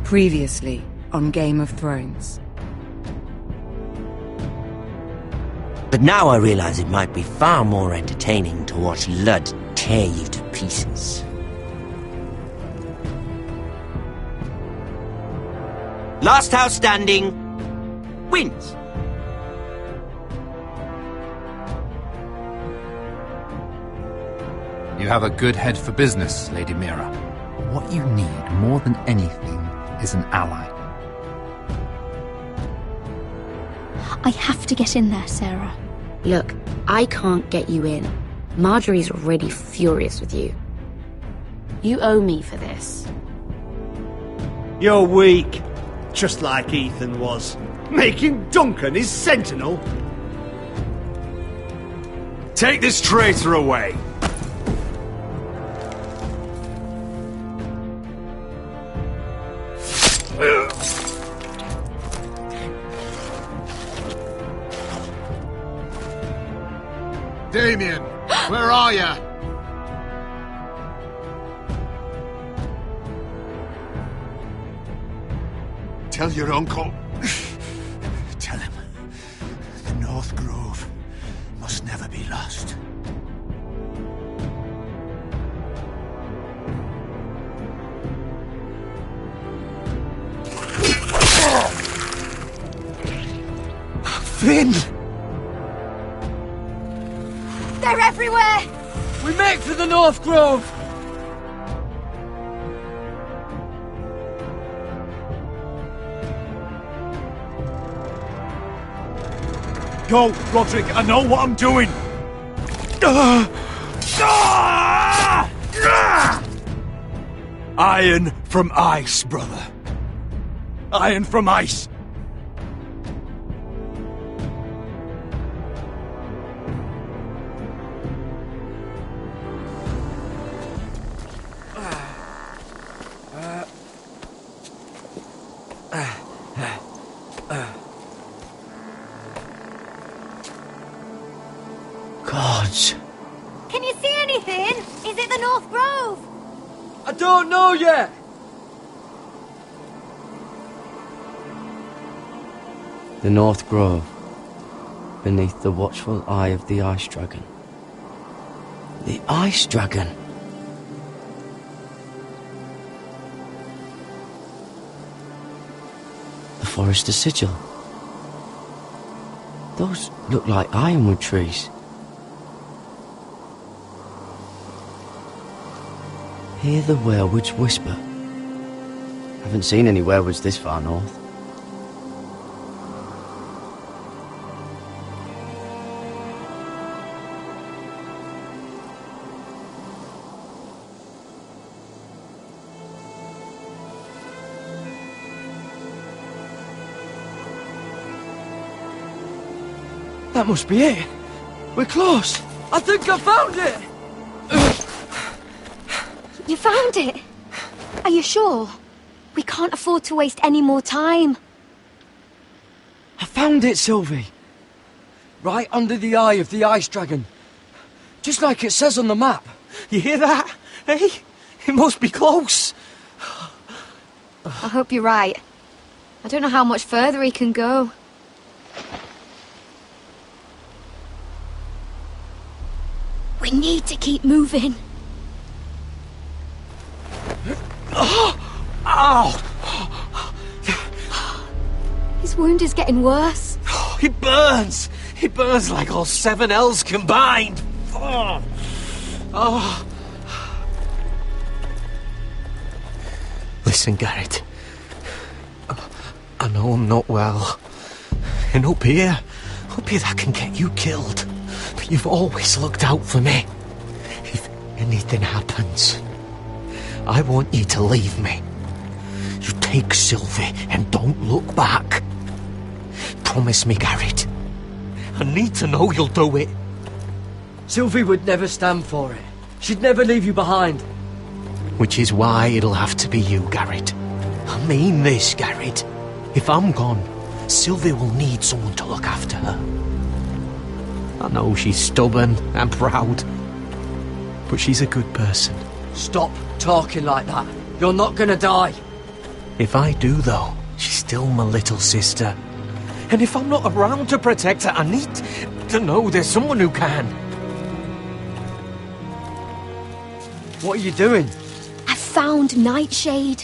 Previously on Game of Thrones. But now I realize it might be far more entertaining to watch Ludd tear you to pieces. Last house standing wins. You have a good head for business, Lady Mira. What you need more than anything is an ally. I have to get in there, Sarah. Look, I can't get you in. Marjorie's already furious with you. You owe me for this. You're weak. Just like Ethan was. Making Duncan his sentinel. Take this traitor away. Damien, where are ya? Tell your uncle. Tell him. The North Grove must never be lost. Finn! They're everywhere! We make for the North Grove! Go, Roderick, I know what I'm doing! Iron from ice, brother. Iron from ice. Gods. Can you see anything? Is it the North Grove? I don't know yet! The North Grove, beneath the watchful eye of the Ice Dragon. The Ice Dragon. The Forester Sigil. Those look like ironwood trees. Hear the werewolves whisper. Haven't seen any werewolves this far north. That must be it. We're close. I think I found it. You found it? Are you sure? We can't afford to waste any more time. I found it, Sylvie. Right under the eye of the Ice Dragon. Just like it says on the map. You hear that? Hey? It must be close. I hope you're right. I don't know how much further he can go. We need to keep moving. Ow! His wound is getting worse. He burns! He burns like all 7 elves combined! Oh. Listen, Garrett. I know I'm not well. And up here that can get you killed. But you've always looked out for me. If anything happens, I want you to leave me. You take Sylvie and don't look back. Promise me, Garrett. I need to know you'll do it. Sylvie would never stand for it. She'd never leave you behind. Which is why it'll have to be you, Garrett. I mean this, Garrett. If I'm gone, Sylvie will need someone to look after her. I know she's stubborn and proud, but she's a good person. Stop talking like that. You're not gonna die. If I do, though, she's still my little sister. And if I'm not around to protect her, I need to know there's someone who can. What are you doing? I found Nightshade.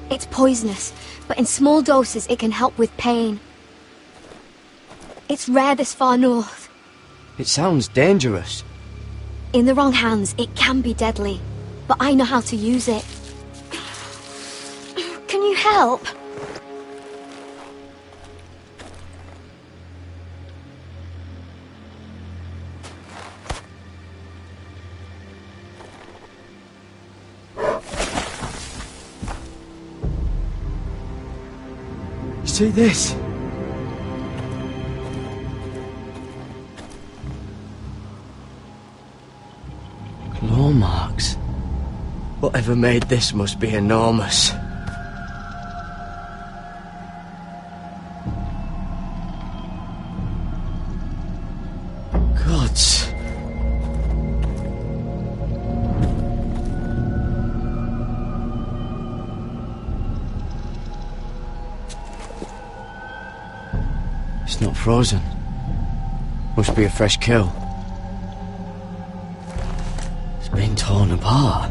It's poisonous, but in small doses it can help with pain. It's rare this far north. It sounds dangerous. In the wrong hands, it can be deadly, but I know how to use it. Can you help? See this? Claw marks. Whatever made this must be enormous. Gods. It's not frozen. Must be a fresh kill. It's been torn apart.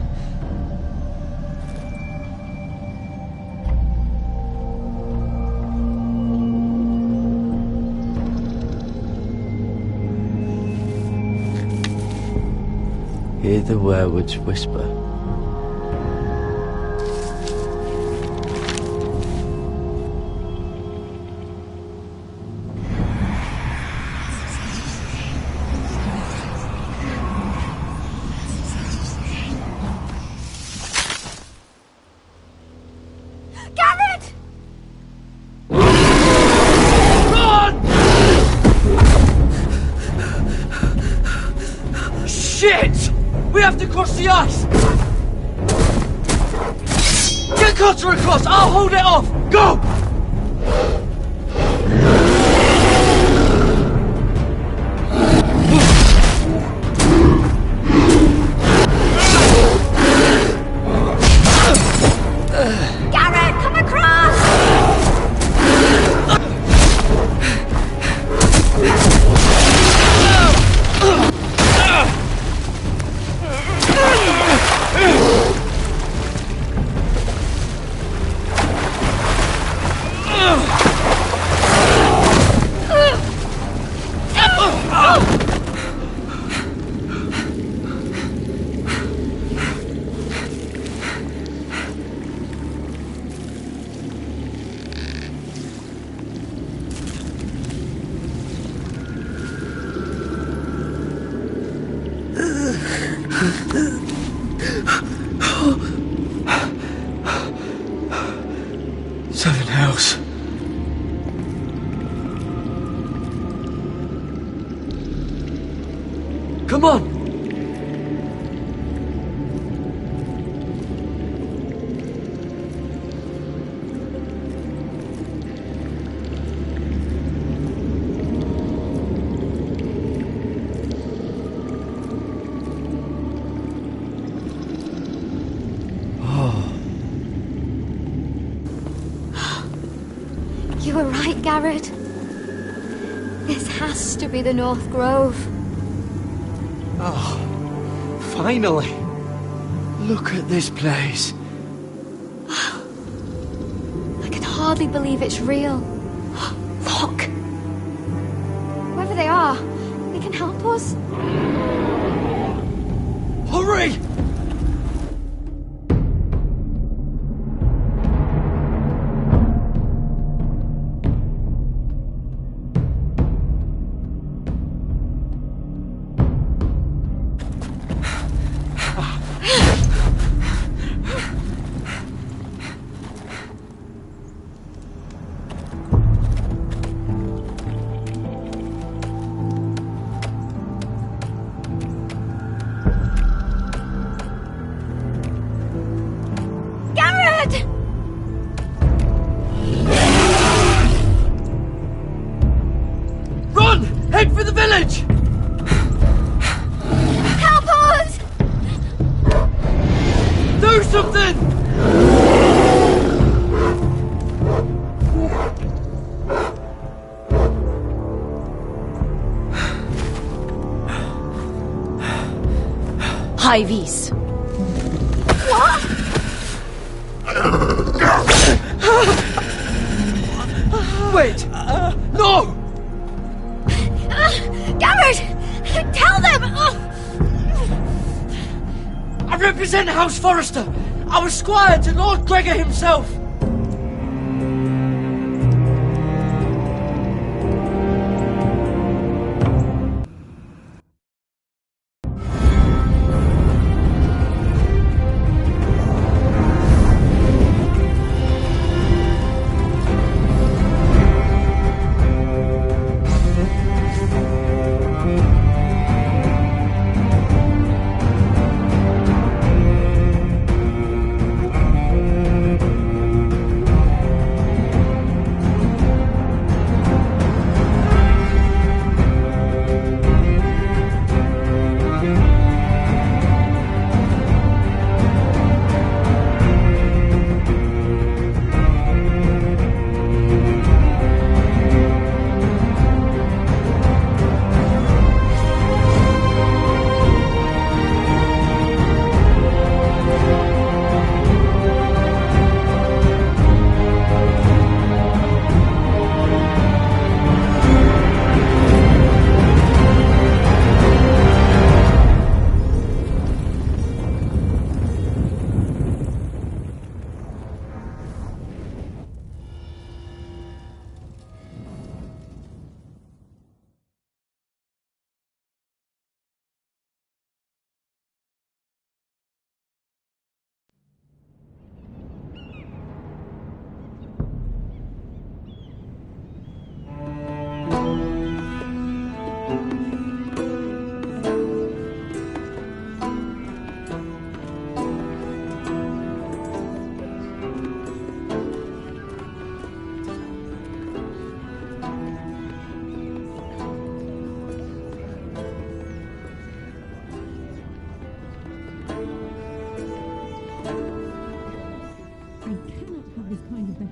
Hear the werewood's whisper. Garrett! Shit! We have to cross the ice! Get Cutter across! I'll hold it off! Go! Garrett, come across! Seven Hells. Come on! You were right, Garrett. This has to be the North Grove. Oh, finally. Look at this place. I can hardly believe it's real. Look! Whoever they are, they can help us. Hurry! Garrett! Run! Head for the village! Help us! Do something! High vis. What? Wait! No! Garrett! Tell them! I represent House Forrester. I was squire to Lord Gregor himself.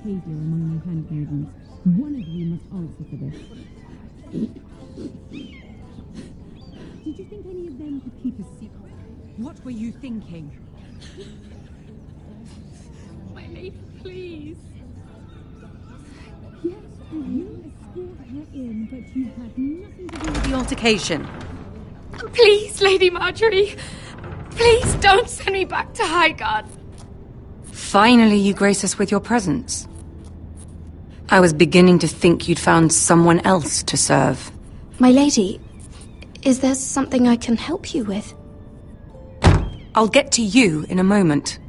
behavior among your handmaidens. One of you must answer for this. Did you think any of them could keep a secret? What were you thinking? My lady, please. Yes, and you escort her in, but you had nothing to do with The altercation. Please, Lady Marjorie. Please don't send me back to Highgarden. Finally, you grace us with your presence. I was beginning to think you'd found someone else to serve. My lady, is there something I can help you with? I'll get to you in a moment.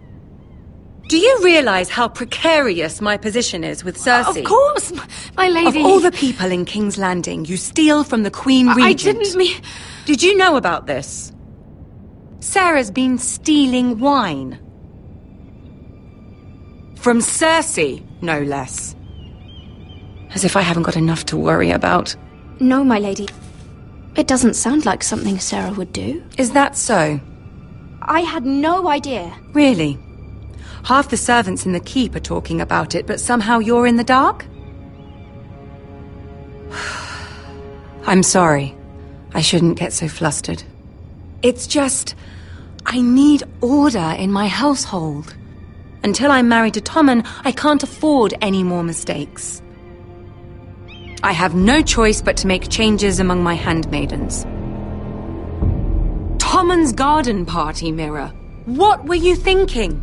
Do you realize how precarious my position is with Cersei? Of course, my lady. Of all the people in King's Landing, you steal from the Queen Regent. I didn't mean... Did you know about this? Sarah's been stealing wine. From Cersei, no less. As if I haven't got enough to worry about. No, my lady. It doesn't sound like something Sarah would do. Is that so? I had no idea. Really? Half the servants in the keep are talking about it, but somehow you're in the dark? I'm sorry. I shouldn't get so flustered. It's just... I need order in my household. Until I'm married to Tommen, I can't afford any more mistakes. I have no choice but to make changes among my handmaidens. Tommen's garden party, Mira. What were you thinking?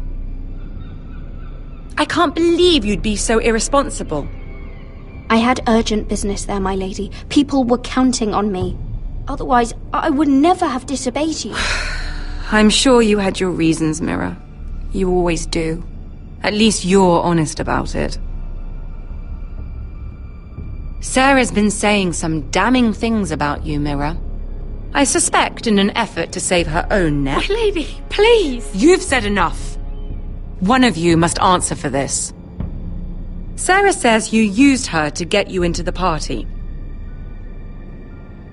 I can't believe you'd be so irresponsible. I had urgent business there, my lady. People were counting on me. Otherwise, I would never have disobeyed you. I'm sure you had your reasons, Mira. You always do. At least you're honest about it. Sarah's been saying some damning things about you, Mira. I suspect in an effort to save her own neck. My lady, please. You've said enough. One of you must answer for this. Sarah says you used her to get you into the party.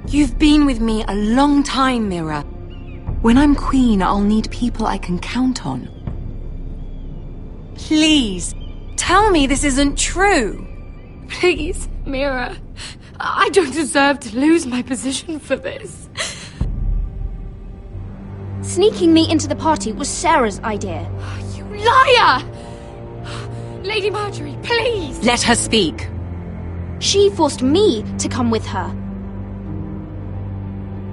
You've been with me a long time, Mira. When I'm queen, I'll need people I can count on. Please, tell me this isn't true. Please, Mira. I don't deserve to lose my position for this. Sneaking me into the party was Sarah's idea. You liar! Lady Marjorie, please! Let her speak. She forced me to come with her.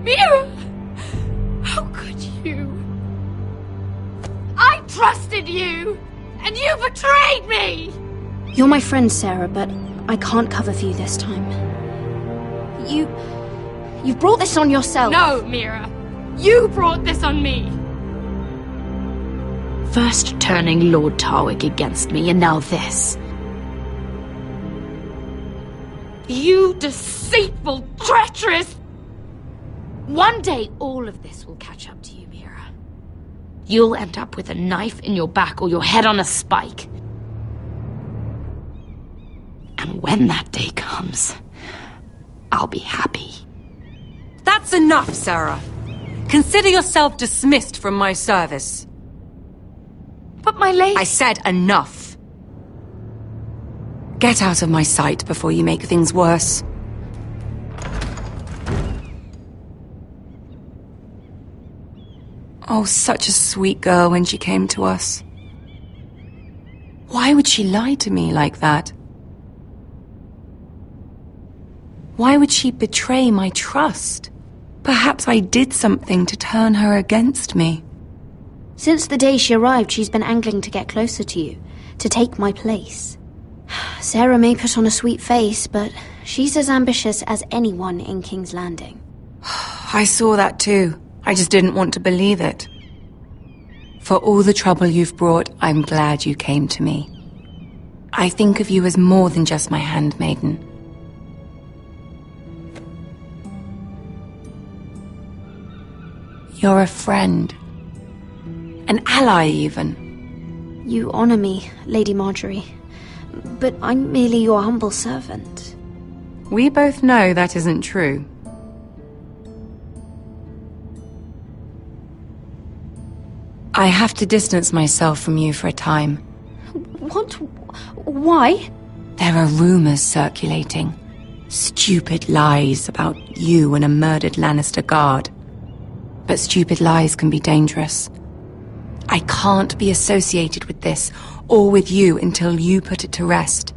Mira! How could you? I trusted you! And you betrayed me! You're my friend, Sarah, but I can't cover for you this time. You've brought this on yourself. No, Mira. You brought this on me. First turning Lord Tarwick against me, and now this. You deceitful, treacherous... One day, all of this will catch up to you, Mira. You'll end up with a knife in your back or your head on a spike. And when that day comes, I'll be happy. That's enough, Sarah. Consider yourself dismissed from my service. But my lady... I said enough. Get out of my sight before you make things worse. Oh, such a sweet girl when she came to us. Why would she lie to me like that? Why would she betray my trust? Perhaps I did something to turn her against me. Since the day she arrived, she's been angling to get closer to you, to take my place. Sarah may put on a sweet face, but she's as ambitious as anyone in King's Landing. I saw that too. I just didn't want to believe it. For all the trouble you've brought, I'm glad you came to me. I think of you as more than just my handmaiden. You're a friend. An ally, even. You honor me, Lady Marjorie, but I'm merely your humble servant. We both know that isn't true. I have to distance myself from you for a time. What? Why? There are rumors circulating. Stupid lies about you and a murdered Lannister guard. But stupid lies can be dangerous. I can't be associated with this, or with you, until you put it to rest.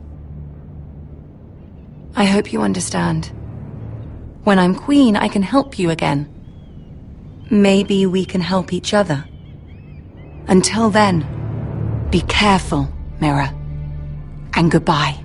I hope you understand. When I'm queen, I can help you again. Maybe we can help each other. Until then, be careful, Mira. And goodbye.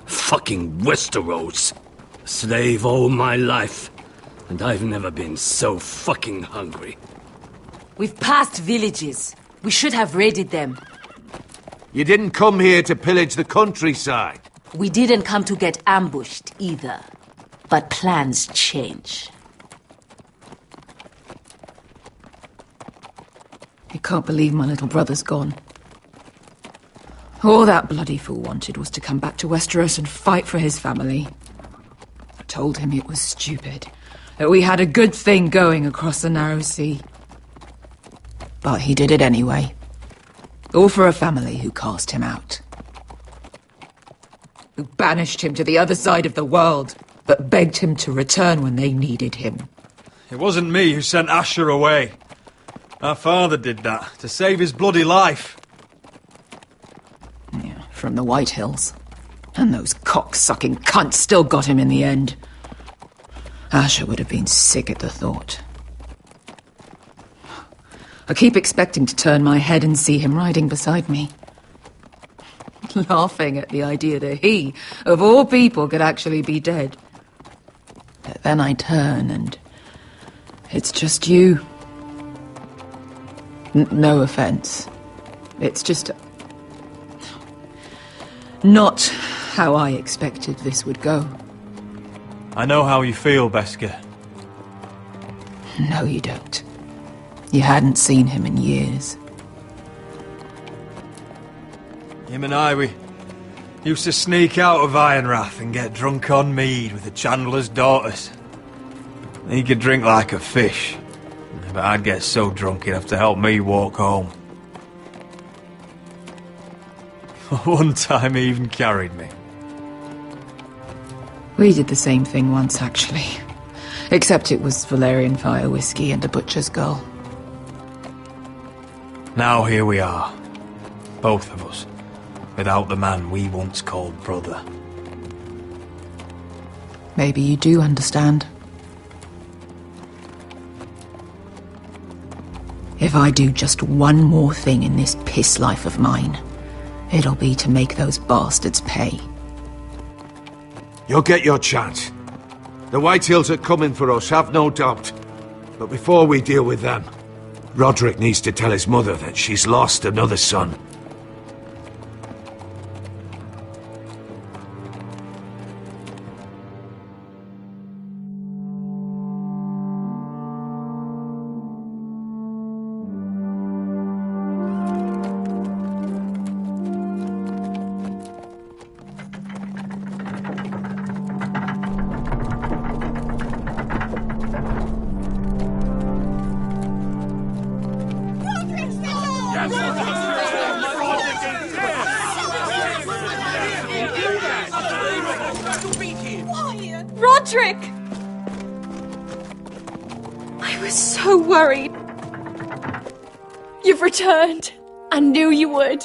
Fucking Westeros. Slave all my life. And I've never been so fucking hungry. We've passed villages. We should have raided them. You didn't come here to pillage the countryside. We didn't come to get ambushed either. But plans change. can't believe my little brother's gone. All that bloody fool wanted was to come back to Westeros and fight for his family. I told him it was stupid, that we had a good thing going across the narrow sea. But he did it anyway. All for a family who cast him out. Who banished him to the other side of the world, but begged him to return when they needed him. It wasn't me who sent Asher away. Our father did that, to save his bloody life. Yeah, from the White Hills. And those cock-sucking cunts still got him in the end. Asher would have been sick at the thought. I keep expecting to turn my head and see him riding beside me. Laughing at the idea that he, of all people, could actually be dead. But then I turn and it's just you. No offense. It's just not how I expected this would go. I know how you feel, Beskar. No, you don't. You hadn't seen him in years. Him and I, we used to sneak out of Ironrath and get drunk on mead with the Chandler's daughters. He could drink like a fish, but I'd get so drunk he'd have to help me walk home. One time he even carried me. We did the same thing once, actually. Except it was Valerian fire whiskey and a butcher's girl. Now here we are, both of us, without the man we once called brother. Maybe you do understand. If I do just one more thing in this piss life of mine, it'll be to make those bastards pay. You'll get your chance. The White Hills are coming for us, have no doubt. But before we deal with them, Roderick needs to tell his mother that she's lost another son. Roderick! I was so worried. You've returned. I knew you would.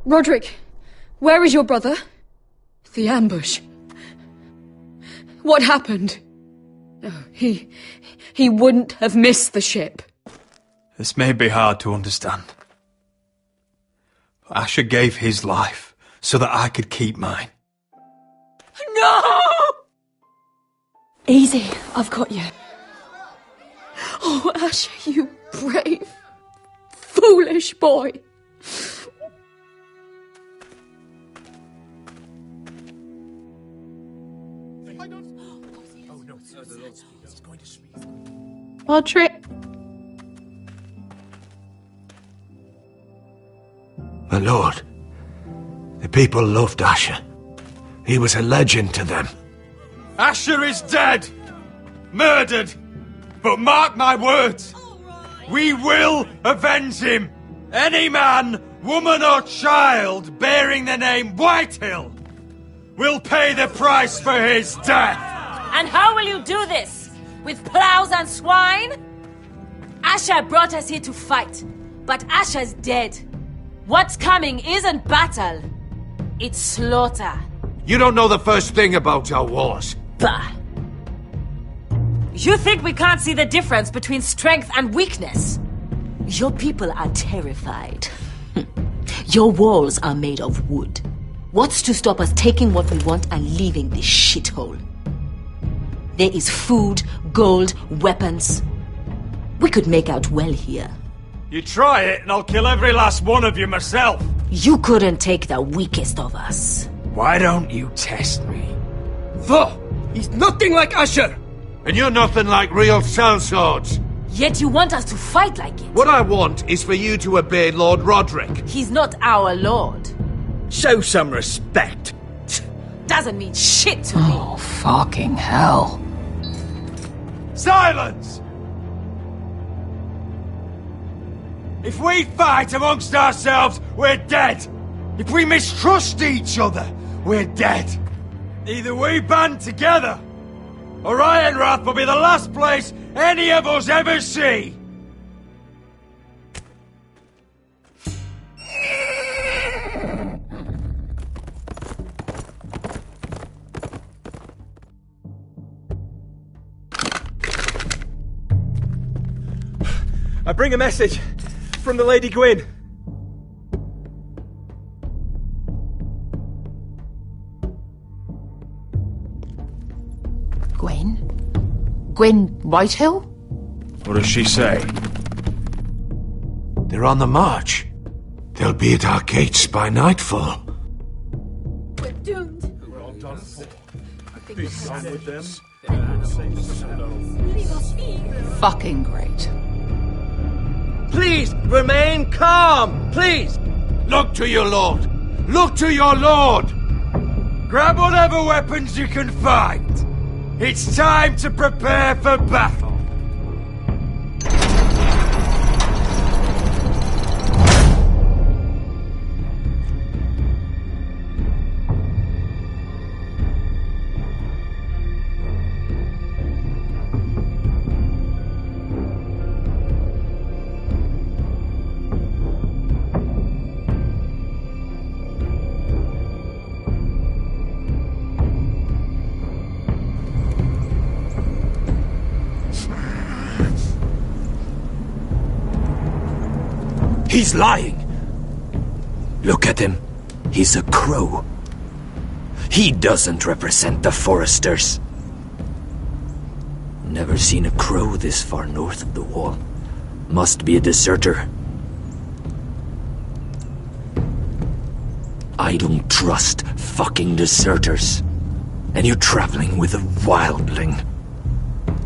Roderick, where is your brother? The ambush. What happened? Oh, he wouldn't have missed the ship. This may be hard to understand. But Asher gave his life so that I could keep mine. No! Easy, I've got you. Oh, Asher, you brave, foolish boy. Roderick. My lord, the people loved Asher. He was a legend to them. Asher is dead! Murdered! But mark my words! We will avenge him! Any man, woman or child bearing the name Whitehill will pay the price for his death! And how will you do this? With plows and swine? Asher brought us here to fight, but Asher's dead. What's coming isn't battle, it's slaughter. You don't know the first thing about our wars. Bah! You think we can't see the difference between strength and weakness? Your people are terrified. Your walls are made of wood. What's to stop us taking what we want and leaving this shithole? There is food, gold, weapons. We could make out well here. You try it and I'll kill every last one of you myself. You couldn't take the weakest of us. Why don't you test me? Though, he's nothing like Asher! And you're nothing like real sellswords. Yet you want us to fight like it. What I want is for you to obey Lord Roderick. He's not our lord. Show some respect. Doesn't mean shit to me. Oh, fucking hell. Silence! If we fight amongst ourselves, we're dead. If we mistrust each other, we're dead. Either we band together, or Ironrath will be the last place any of us ever see. I bring a message from the Lady Gwyn. Gwyn? Gwyn Whitehill? What does she say? They're on the march. They'll be at our gates by nightfall. We're doomed. We're all done for. Be done with them. Fucking great. Please, remain calm! Please! Look to your lord! Look to your lord! Grab whatever weapons you can find. It's time to prepare for battle. He's lying. Look at him. He's a crow. He doesn't represent the Foresters. Never seen a crow this far north of the wall. Must be a deserter. I don't trust fucking deserters. And you're traveling with a wildling.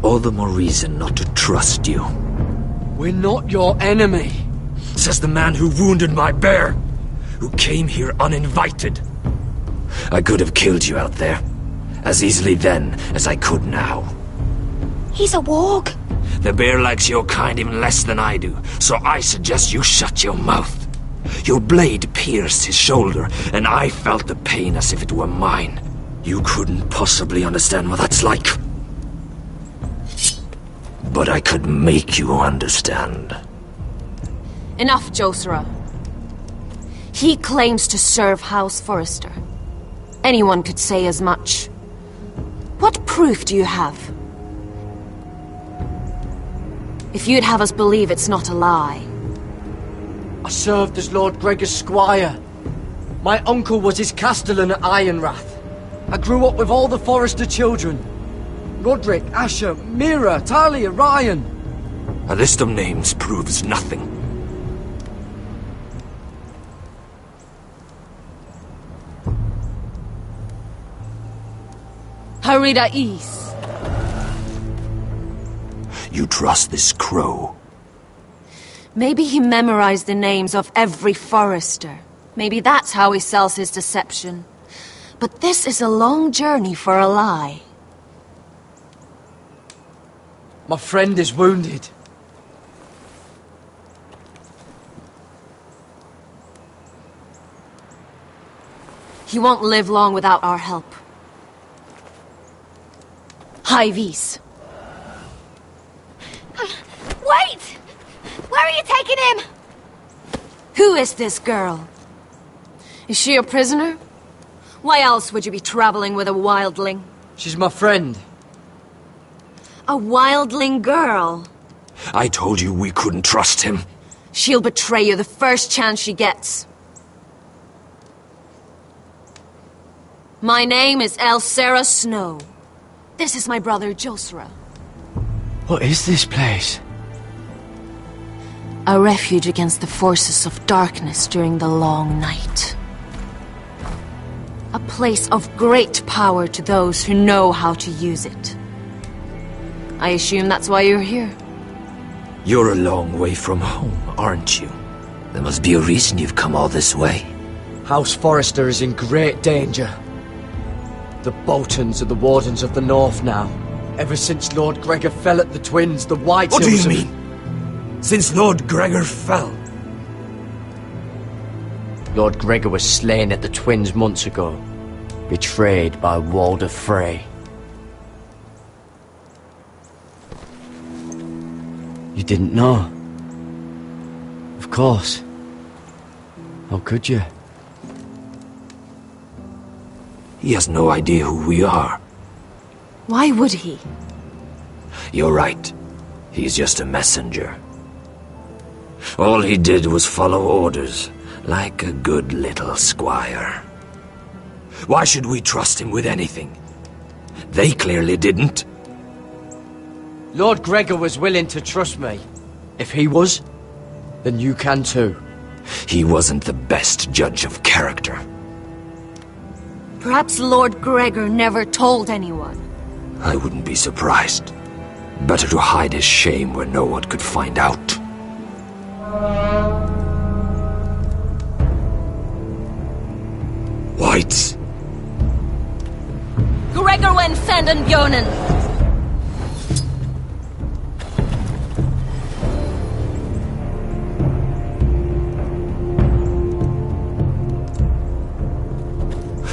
All the more reason not to trust you. We're not your enemy. Says the man who wounded my bear, who came here uninvited. I could have killed you out there, as easily then as I could now. He's a warg. The bear likes your kind even less than I do, so I suggest you shut your mouth. Your blade pierced his shoulder, and I felt the pain as if it were mine. You couldn't possibly understand what that's like. But I could make you understand. Enough, Josera. He claims to serve House Forrester. Anyone could say as much. What proof do you have? If you'd have us believe it's not a lie. I served as Lord Gregor's squire. My uncle was his castellan at Ironrath. I grew up with all the Forrester children. Roderick, Asher, Mira, Talia, Ryan. A list of names proves nothing. Harida East. You trust this crow? Maybe he memorized the names of every Forrester. Maybe that's how he sells his deception. But this is a long journey for a lie. My friend is wounded. He won't live long without our help. Hyvis. Wait! Where are you taking him? Who is this girl? Is she a prisoner? Why else would you be traveling with a wildling? She's my friend. A wildling girl? I told you we couldn't trust him. She'll betray you the first chance she gets. My name is Elsera Snow. This is my brother Josera. What is this place? A refuge against the forces of darkness during the long night. A place of great power to those who know how to use it. I assume that's why you're here. You're a long way from home, aren't you? There must be a reason you've come all this way. House Forrester is in great danger. The Boltons are the Wardens of the North now. Ever since Lord Gregor fell at the Twins, the White What do Hills you mean? Since Lord Gregor fell? Lord Gregor was slain at the Twins months ago, betrayed by Walder Frey. You didn't know? Of course. How could you? He has no idea who we are. Why would he? You're right. He's just a messenger. All he did was follow orders, like a good little squire. Why should we trust him with anything? They clearly didn't. Lord Gregor was willing to trust me. If he was, then you can too. He wasn't the best judge of character. Perhaps Lord Gregor never told anyone. I wouldn't be surprised. Better to hide his shame where no one could find out. Whites. Gregor wen fanden Björnen!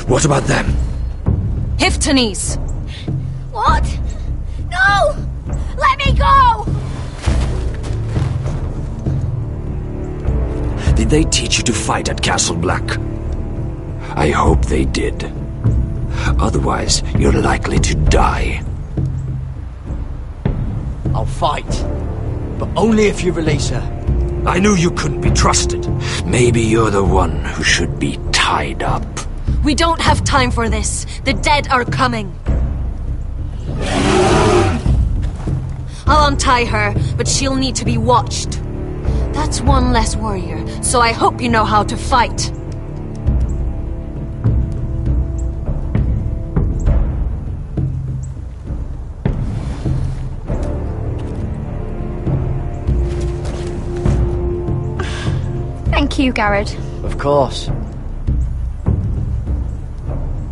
What about them? Hiftanes! What? No! Let me go! Did they teach you to fight at Castle Black? I hope they did. Otherwise, you're likely to die. I'll fight. But only if you release her. I knew you couldn't be trusted. Maybe you're the one who should be tied up. We don't have time for this. The dead are coming. I'll untie her, but she'll need to be watched. That's one less warrior, so I hope you know how to fight. Thank you, Garrett. Of course.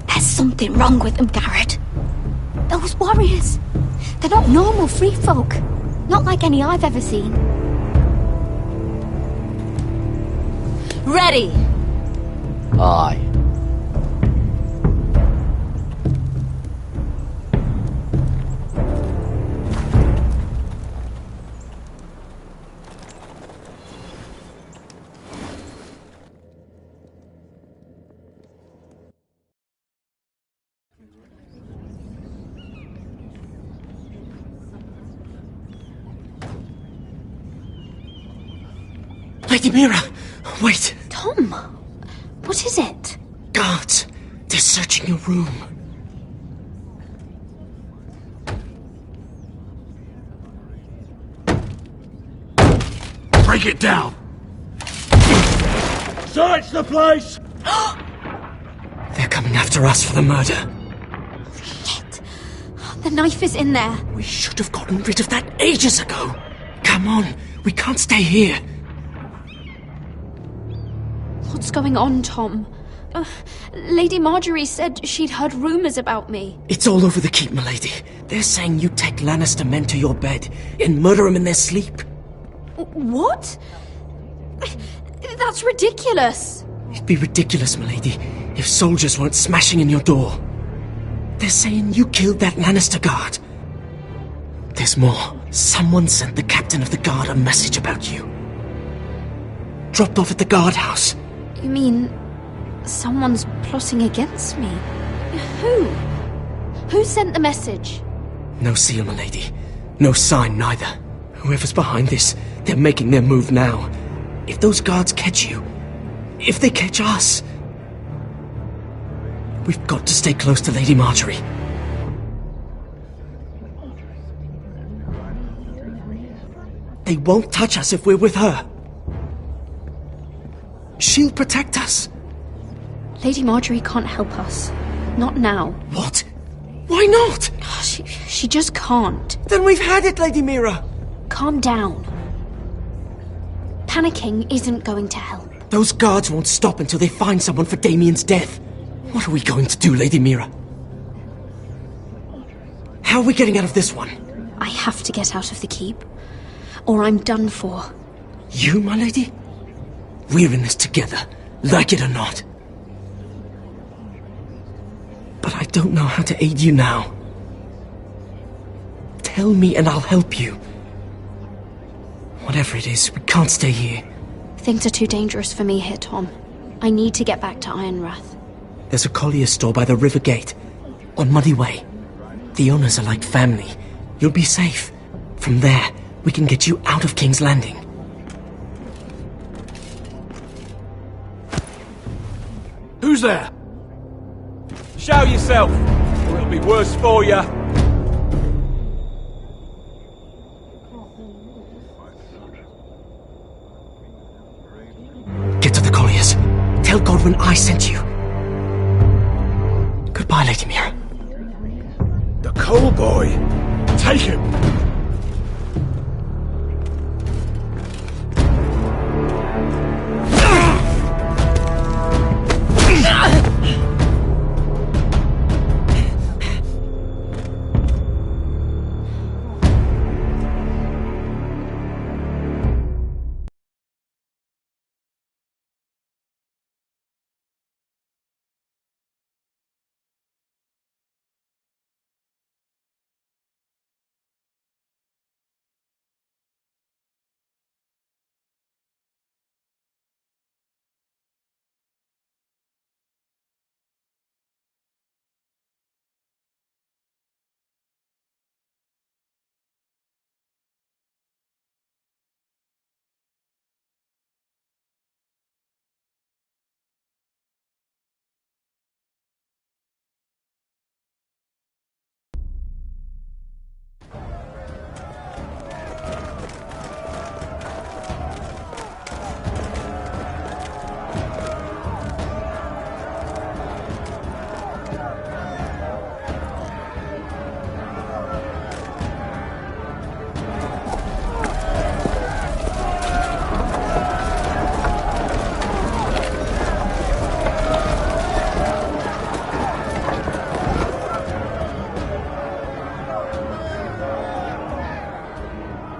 There's something wrong with them, Garrett. Those warriors. They're not normal free folk. Not like any I've ever seen. Ready! Aye. Lady Mira! Wait! Tom! What is it? Guards! They're searching your room. Break it down! Search the place! They're coming after us for the murder. Shit! The knife is in there. We should have gotten rid of that ages ago. Come on, we can't stay here. What's going on, Tom? Lady Marjorie said she'd heard rumors about me. It's all over the keep, milady. They're saying you take Lannister men to your bed and murder them in their sleep. What? That's ridiculous. It'd be ridiculous, milady, if soldiers weren't smashing in your door. They're saying you killed that Lannister guard. There's more. Someone sent the captain of the guard a message about you. Dropped off at the guardhouse. You mean someone's plotting against me? Who? Who sent the message? No seal, milady. No sign, neither. Whoever's behind this, they're making their move now. If those guards catch you, if they catch us, we've got to stay close to Lady Marjorie. They won't touch us if we're with her. She'll protect us. Lady Marjorie can't help us. Not now. What? Why not? She just can't. Then we've had it, Lady Mira. Calm down. Panicking isn't going to help. Those guards won't stop until they find someone for Damien's death. What are we going to do, Lady Mira? How are we getting out of this one? I have to get out of the keep, or I'm done for. You, my lady? We're in this together, like it or not. But I don't know how to aid you now. Tell me and I'll help you. Whatever it is, we can't stay here. Things are too dangerous for me here, Tom. I need to get back to Ironrath. There's a collier store by the river gate, on Muddy Way. The owners are like family. You'll be safe. From there, we can get you out of King's Landing. Who's there? Show yourself, or it'll be worse for you. Get to the colliers. Tell Godwin I sent you. Goodbye, Lady Mira. The coal boy. Take him.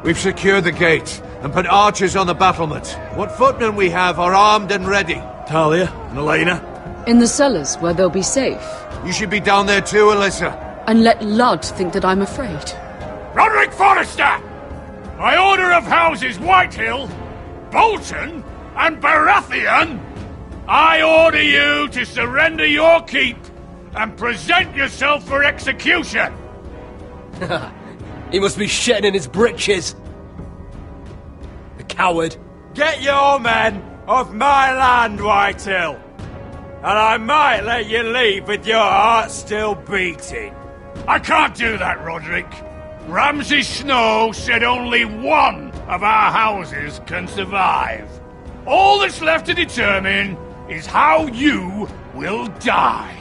We've secured the gate and put archers on the battlement. What footmen we have are armed and ready. Talia and Elena? In the cellars, where they'll be safe. You should be down there too, Alyssa. And let Ludd think that I'm afraid. Roderick Forrester! By order of Houses Whitehill, Bolton, and Baratheon, I order you to surrender your keep and present yourself for execution! He must be shitting in his britches. The coward. Get your men off my land, Whitehill! And I might let you leave with your heart still beating. I can't do that, Roderick. Ramsay Snow said only one of our houses can survive. All that's left to determine is how you will die.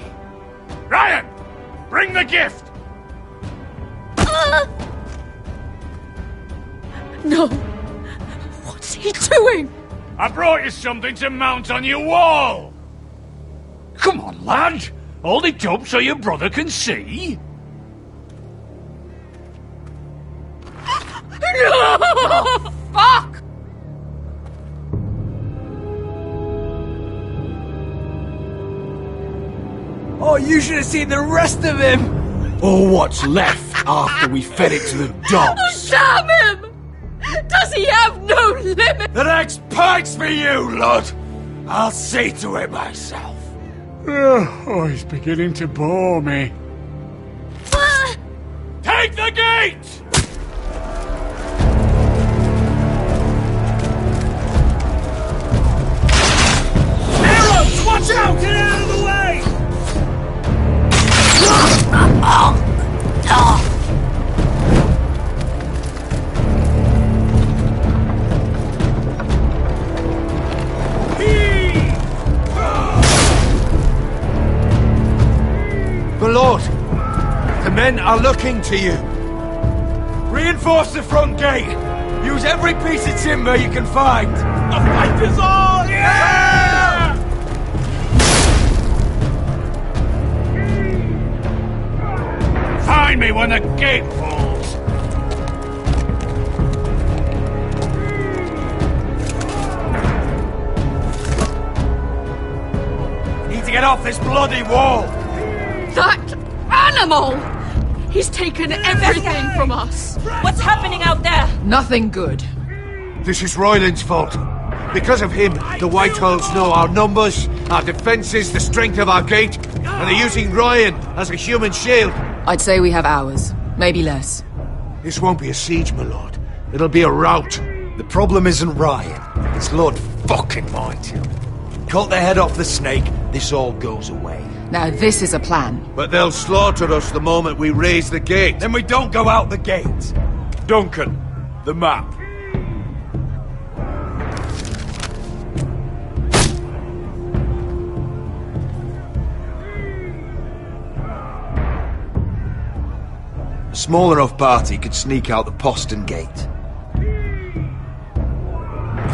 Ryan, bring the gift! No! What's he doing? I brought you something to mount on your wall! Come on, lad! Hold it up so your brother can see! No! Fuck! Oh, you should have seen the rest of him! Or what's left after we fed it to the dogs. Damn him! Does he have no limit? The next pike's for you, Lud! I'll see to it myself. Oh, he's beginning to bore me. Take the gate! Arrows! Watch out! Get out of the way! men are looking to you. Reinforce the front gate. Use every piece of timber you can find. The fight is on! Yeah! Find me when the gate falls. Need to get off this bloody wall. That animal! He's taken everything from us. What's happening out there? Nothing good. This is Royland's fault. Because of him, the Whitehills know our numbers, our defences, the strength of our gate, and they're using Ryan as a human shield. I'd say we have hours, maybe less. This won't be a siege, my lord. It'll be a rout. The problem isn't Ryan. It's Lord fucking Whitehill. Cut the head off the snake, this all goes away. Now this is a plan. But they'll slaughter us the moment we raise the gate. Then we don't go out the gate. Duncan, the map. A small enough party could sneak out the postern gate.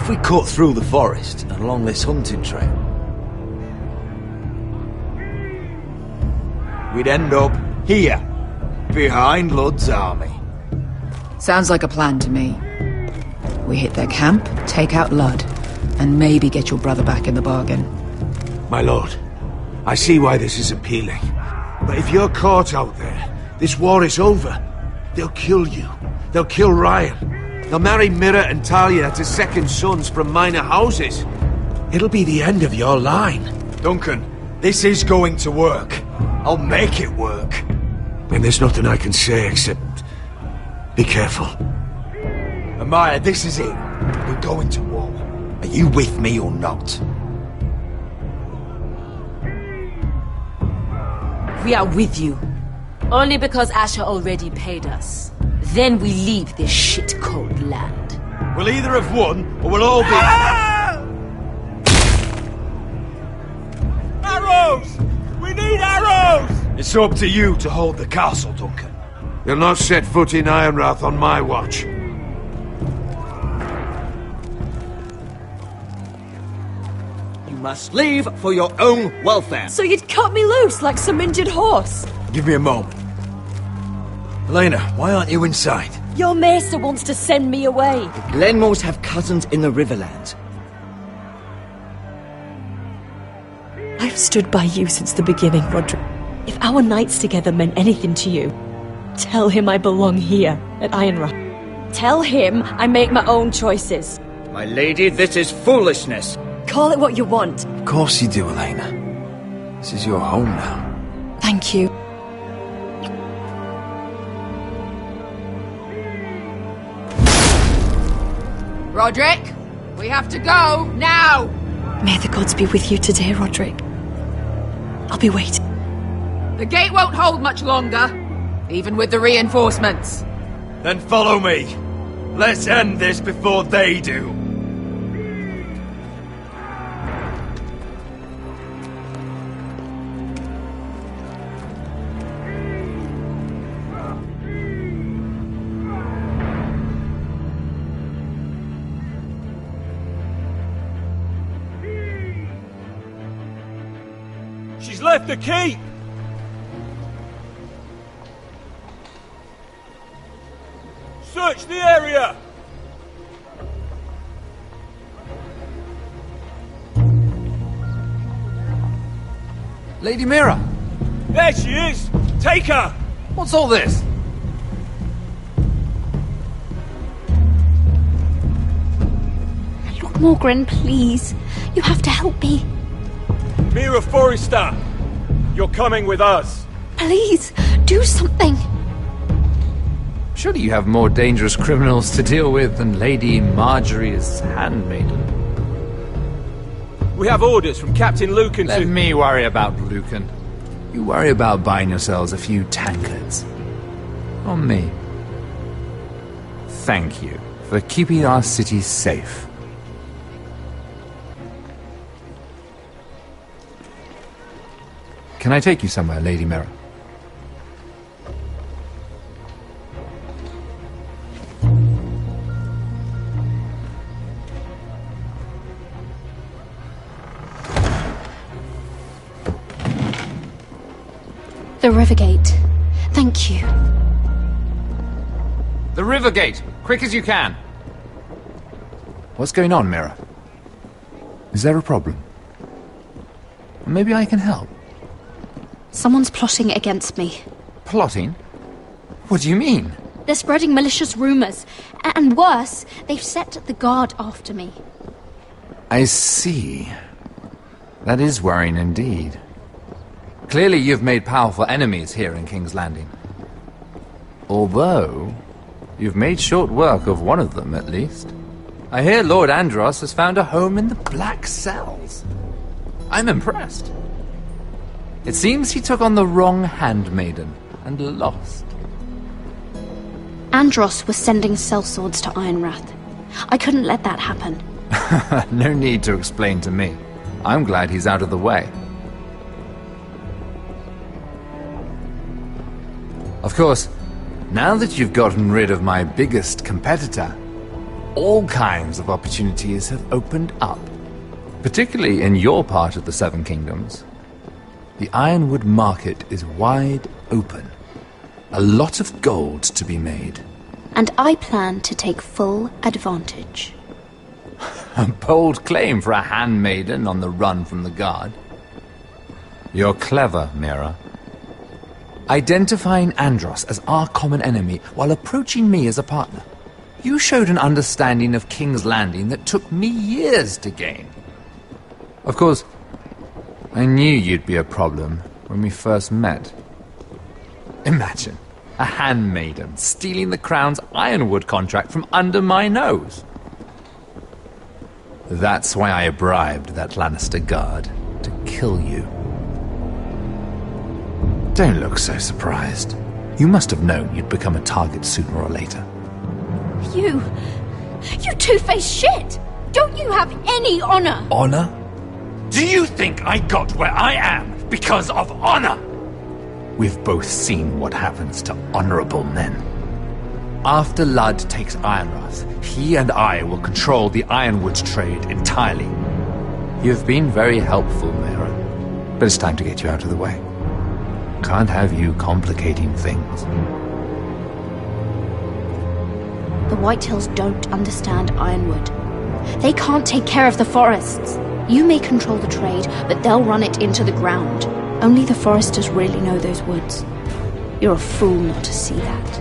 If we cut through the forest and along this hunting trail, we'd end up here, behind Ludd's army. Sounds like a plan to me. We hit their camp, take out Ludd, and maybe get your brother back in the bargain. My lord, I see why this is appealing. But if you're caught out there, this war is over. They'll kill you. They'll kill Ryan. They'll marry Mira and Talia to second sons from minor houses. It'll be the end of your line. Duncan, this is going to work. I'll make it work. And there's nothing I can say except... be careful. Amaya, this is it. We're going to war. Are you with me or not? We are with you. Only because Asher already paid us. Then we leave this shit-cold land. We'll either have won, or we'll all be... Arrows! We need arrows! It's up to you to hold the castle, Duncan. You'll not set foot in Ironrath on my watch. You must leave for your own welfare. So you'd cut me loose like some injured horse? Give me a moment. Elena, why aren't you inside? Your maester wants to send me away. The Glenmores have cousins in the Riverlands. I've stood by you since the beginning, Roderick. If our nights together meant anything to you, tell him I belong here, at Ironrath. Tell him I make my own choices. My lady, this is foolishness. Call it what you want. Of course you do, Elena. This is your home now. Thank you. Roderick, we have to go, now! May the gods be with you today, Roderick. I'll be waiting. The gate won't hold much longer, even with the reinforcements. Then follow me. Let's end this before they do. She's left the keep! Search the area! Lady Mira! There she is! Take her! What's all this? Lord Morgren, please. You have to help me. Mira Forrester! You're coming with us! Please, do something! Surely you have more dangerous criminals to deal with than Lady Marjorie's handmaiden. We have orders from Captain Lucan Let me worry about Lucan. You worry about buying yourselves a few tankards. On me. Thank you for keeping our city safe. Can I take you somewhere, Lady Mira? The Rivergate. Thank you. The Rivergate! Quick as you can! What's going on, Mira? Is there a problem? Maybe I can help. Someone's plotting against me. Plotting? What do you mean? They're spreading malicious rumors. And worse, they've set the guard after me. I see. That is worrying indeed. Clearly you've made powerful enemies here in King's Landing. Although, you've made short work of one of them, at least. I hear Lord Andros has found a home in the Black Cells. I'm impressed. It seems he took on the wrong handmaiden and lost. Andros was sending sellswords to Ironrath. I couldn't let that happen. No need to explain to me. I'm glad he's out of the way. Of course, now that you've gotten rid of my biggest competitor, all kinds of opportunities have opened up. Particularly in your part of the Seven Kingdoms. The Ironwood market is wide open. A lot of gold to be made. And I plan to take full advantage. A bold claim for a handmaiden on the run from the guard. You're clever, Mira. Identifying Andros as our common enemy while approaching me as a partner. You showed an understanding of King's Landing that took me years to gain. Of course, I knew you'd be a problem when we first met. Imagine a handmaiden stealing the Crown's Ironwood contract from under my nose. That's why I bribed that Lannister guard to kill you. Don't look so surprised. You must have known you'd become a target sooner or later. You two-faced shit! Don't you have any honor? Honor? Do you think I got where I am because of honor? We've both seen what happens to honorable men. After Ludd takes Ironrath, he and I will control the Ironwood trade entirely. You've been very helpful, Mira, but it's time to get you out of the way. Can't have you complicating things. The Whitehills don't understand Ironwood. They can't take care of the forests. You may control the trade, but they'll run it into the ground. Only the foresters really know those woods. You're a fool not to see that.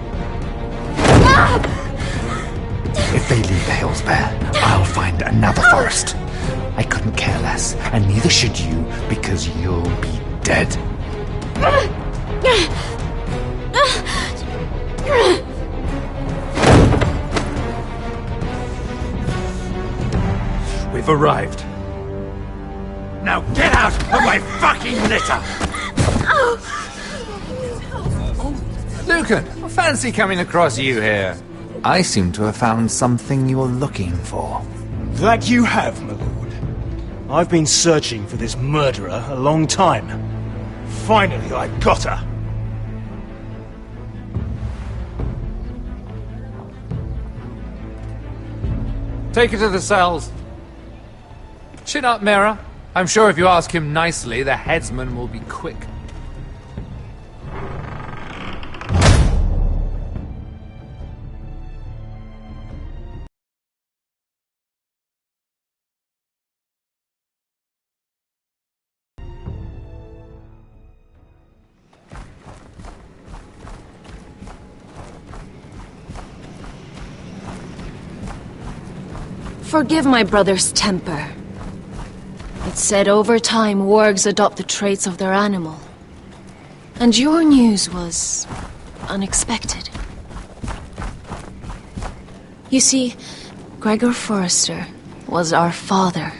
If they leave the hills bare, I'll find another forest. I couldn't care less, and neither should you, because you'll be dead. We've arrived. Now get out of my fucking litter! Lucan, fancy coming across you here. I seem to have found something you're looking for. That you have, my lord. I've been searching for this murderer a long time. Finally, I got her. Take her to the cells. Chin up, Mira. I'm sure if you ask him nicely, the headsman will be quick. Forgive my brother's temper. It's said over time wargs adopt the traits of their animal. And your news was unexpected. You see, Gregor Forrester was our father,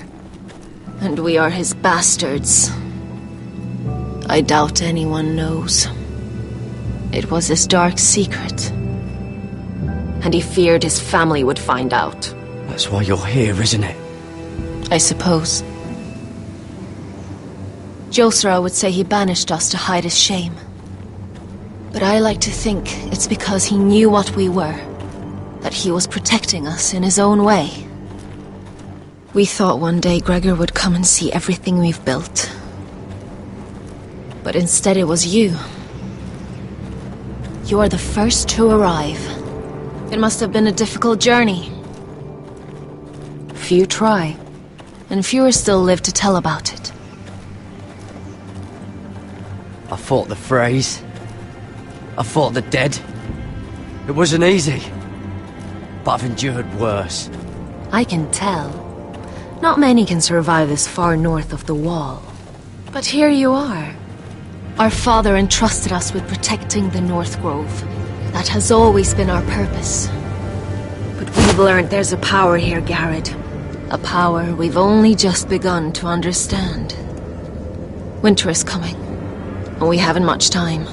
and we are his bastards. I doubt anyone knows. It was his dark secret, and he feared his family would find out. That's why you're here, isn't it? I suppose. Josra would say he banished us to hide his shame. But I like to think it's because he knew what we were, that he was protecting us in his own way. We thought one day Gregor would come and see everything we've built. But instead it was you, You are the first to arrive. It must have been a difficult journey. Few try, and fewer still live to tell about it. I fought the Freys. I fought the dead. It wasn't easy, but I've endured worse. I can tell. Not many can survive this far north of the Wall. But here you are. Our father entrusted us with protecting the North Grove. That has always been our purpose. But we've learned there's a power here, Garrett. A power we've only just begun to understand. Winter is coming, and we haven't much time.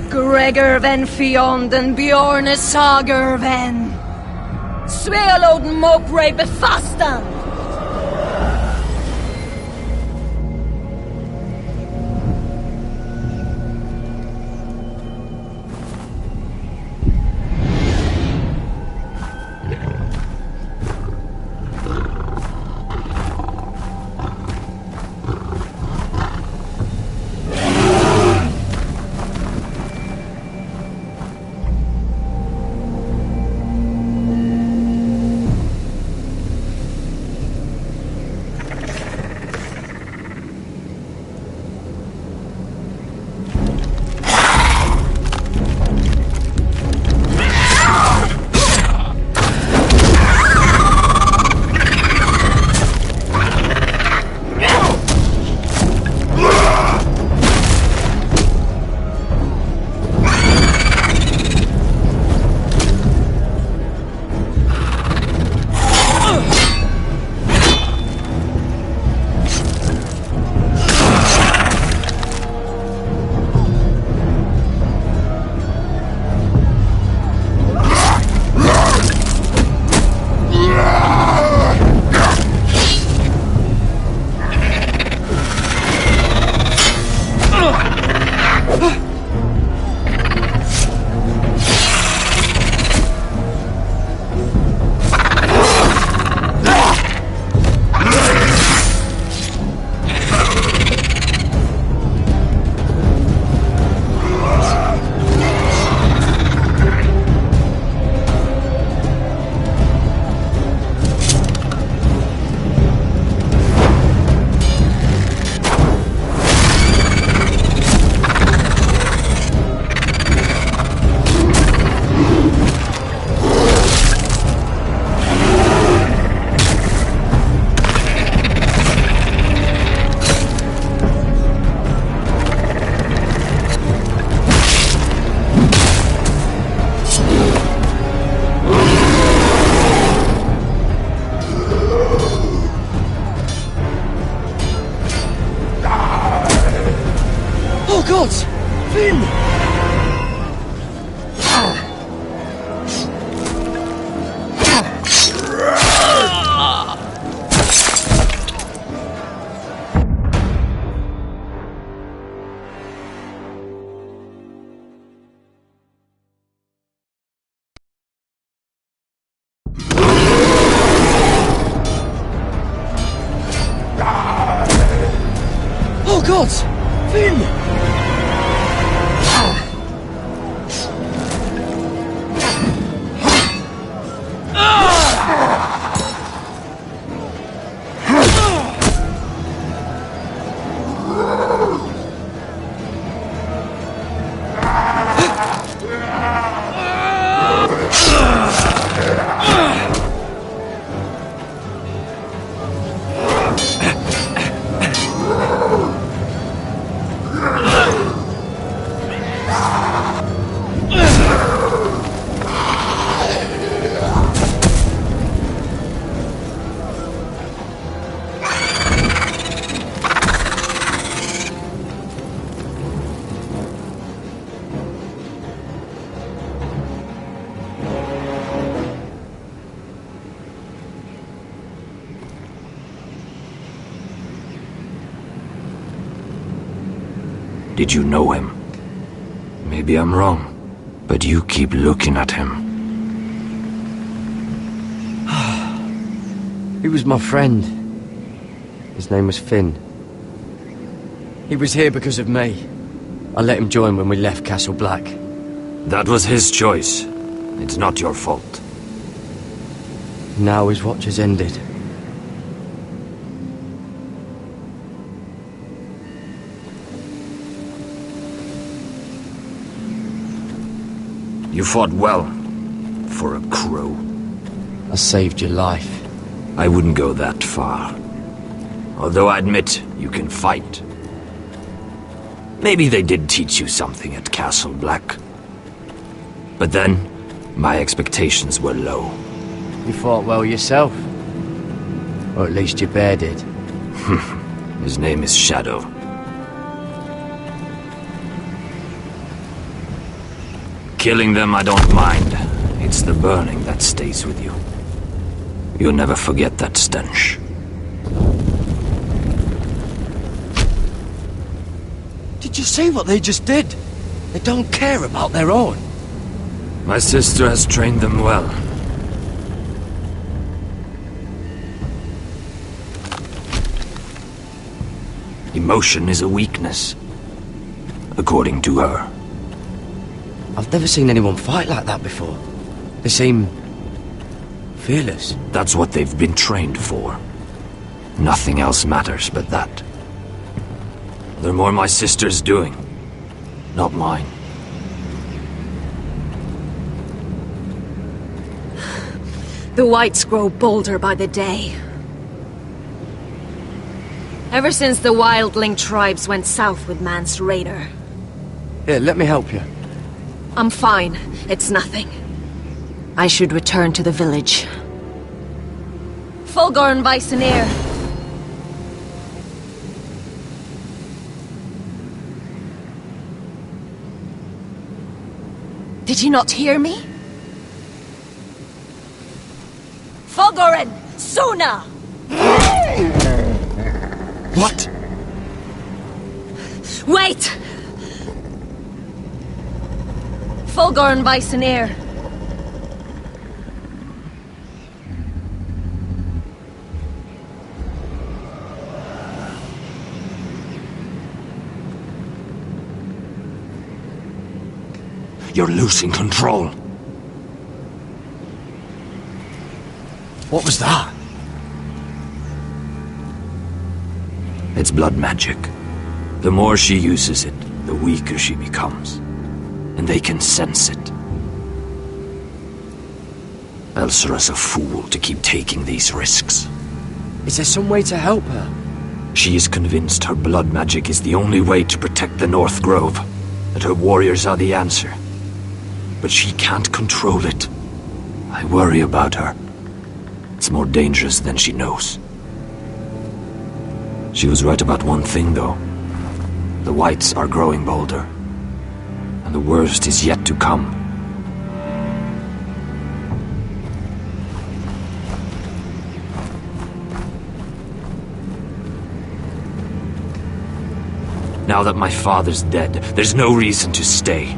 Gregor ven Fionden Bjorne Sager ven Svealoden Mokre befastan. gods! Finn! Oh gods! Finn! Did you know him? Maybe I'm wrong, but you keep looking at him. He was my friend. His name was Finn. He was here because of me. I let him join when we left Castle Black. That was his choice. It's not your fault. Now his watch has ended. You fought well. For a crow. I saved your life. I wouldn't go that far. Although I admit, you can fight. Maybe they did teach you something at Castle Black. But then, my expectations were low. You fought well yourself. Or at least your bear did. His name is Shadow. Killing them I don't mind. It's the burning that stays with you. You'll never forget that stench. Did you see what they just did? They don't care about their own. My sister has trained them well. Emotion is a weakness, according to her. I've never seen anyone fight like that before. They seem fearless. That's what they've been trained for. Nothing else matters but that. They're more my sister's doing, not mine. The whites grow bolder by the day. Ever since the wildling tribes went south with Mance Rayder. Here, let me help you. I'm fine. It's nothing. I should return to the village. Fulgorn Viceneer. Did you not hear me? Fulgorn! Suna! What? Wait! Fulgorn Viceneer. You're losing control. What was that? It's blood magic. The more she uses it, the weaker she becomes. And they can sense it. Elsera's a fool to keep taking these risks. Is there some way to help her? She is convinced her blood magic is the only way to protect the North Grove, that her warriors are the answer. But she can't control it. I worry about her. It's more dangerous than she knows. She was right about one thing, though. The whites are growing bolder. And the worst is yet to come. Now that my father's dead, there's no reason to stay.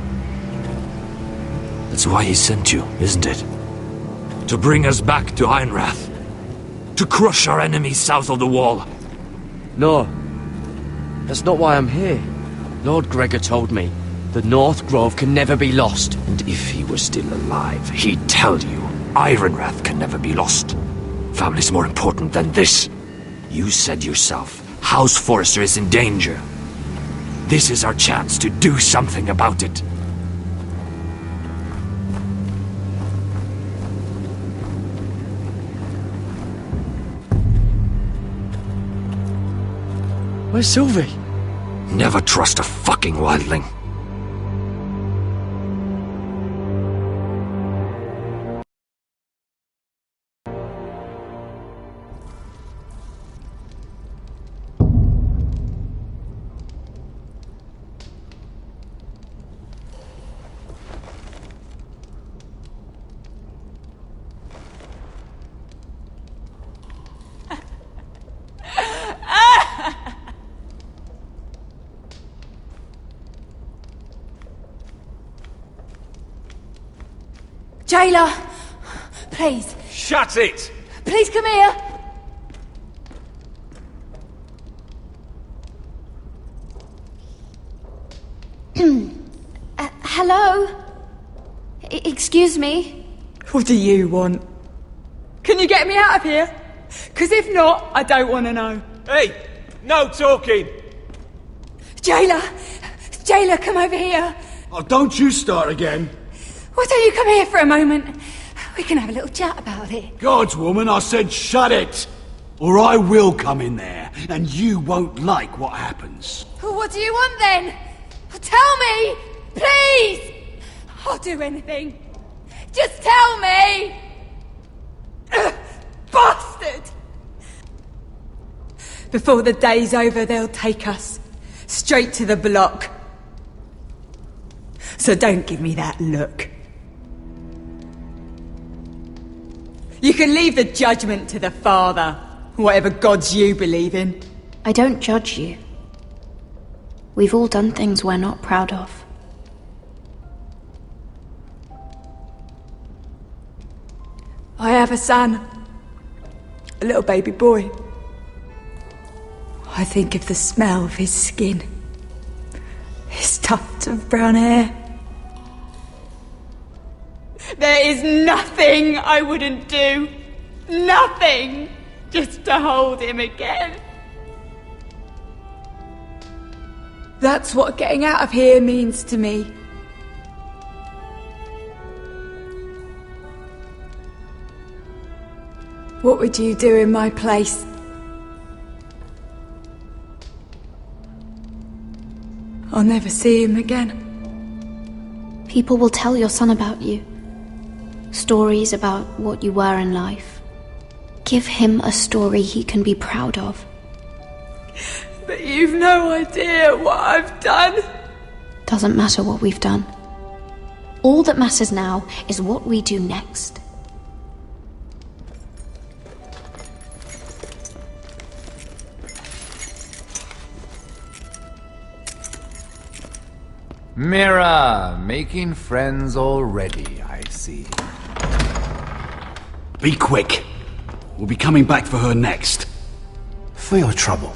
That's why he sent you, isn't it? To bring us back to Ironrath. To crush our enemies south of the Wall. No. That's not why I'm here. Lord Gregor told me the North Grove can never be lost. And if he were still alive, he'd tell you Ironrath can never be lost. Family's more important than this. You said yourself, House Forrester is in danger. This is our chance to do something about it. Where's Sylvie? Never trust a fucking wildling. Jailer! Please. Shut it! Please come here! Hello? Excuse me? What do you want? Can you get me out of here? Because if not, I don't want to know. Hey! No talking! Jailer! Jailer, come over here! Oh, don't you start again. Why don't you come here for a moment? We can have a little chat about it. Gods, woman, I said shut it! Or I will come in there, and you won't like what happens. Well, what do you want then? Tell me! Please! I'll do anything. Just tell me! Bastard! Before the day's over, they'll take us straight to the block. So don't give me that look. You can leave the judgment to the Father, whatever gods you believe in. I don't judge you. We've all done things we're not proud of. I have a son. A little baby boy. I think of the smell of his skin. His tuft of brown hair. There is nothing I wouldn't do. Nothing! Just to hold him again. That's what getting out of here means to me. What would you do in my place? I'll never see him again. People will tell your son about you. Stories about what you were in life. Give him a story he can be proud of. But you've no idea what I've done. Doesn't matter what we've done. All that matters now is what we do next. Mira, making friends already, I see. Be quick. We'll be coming back for her next. For your trouble.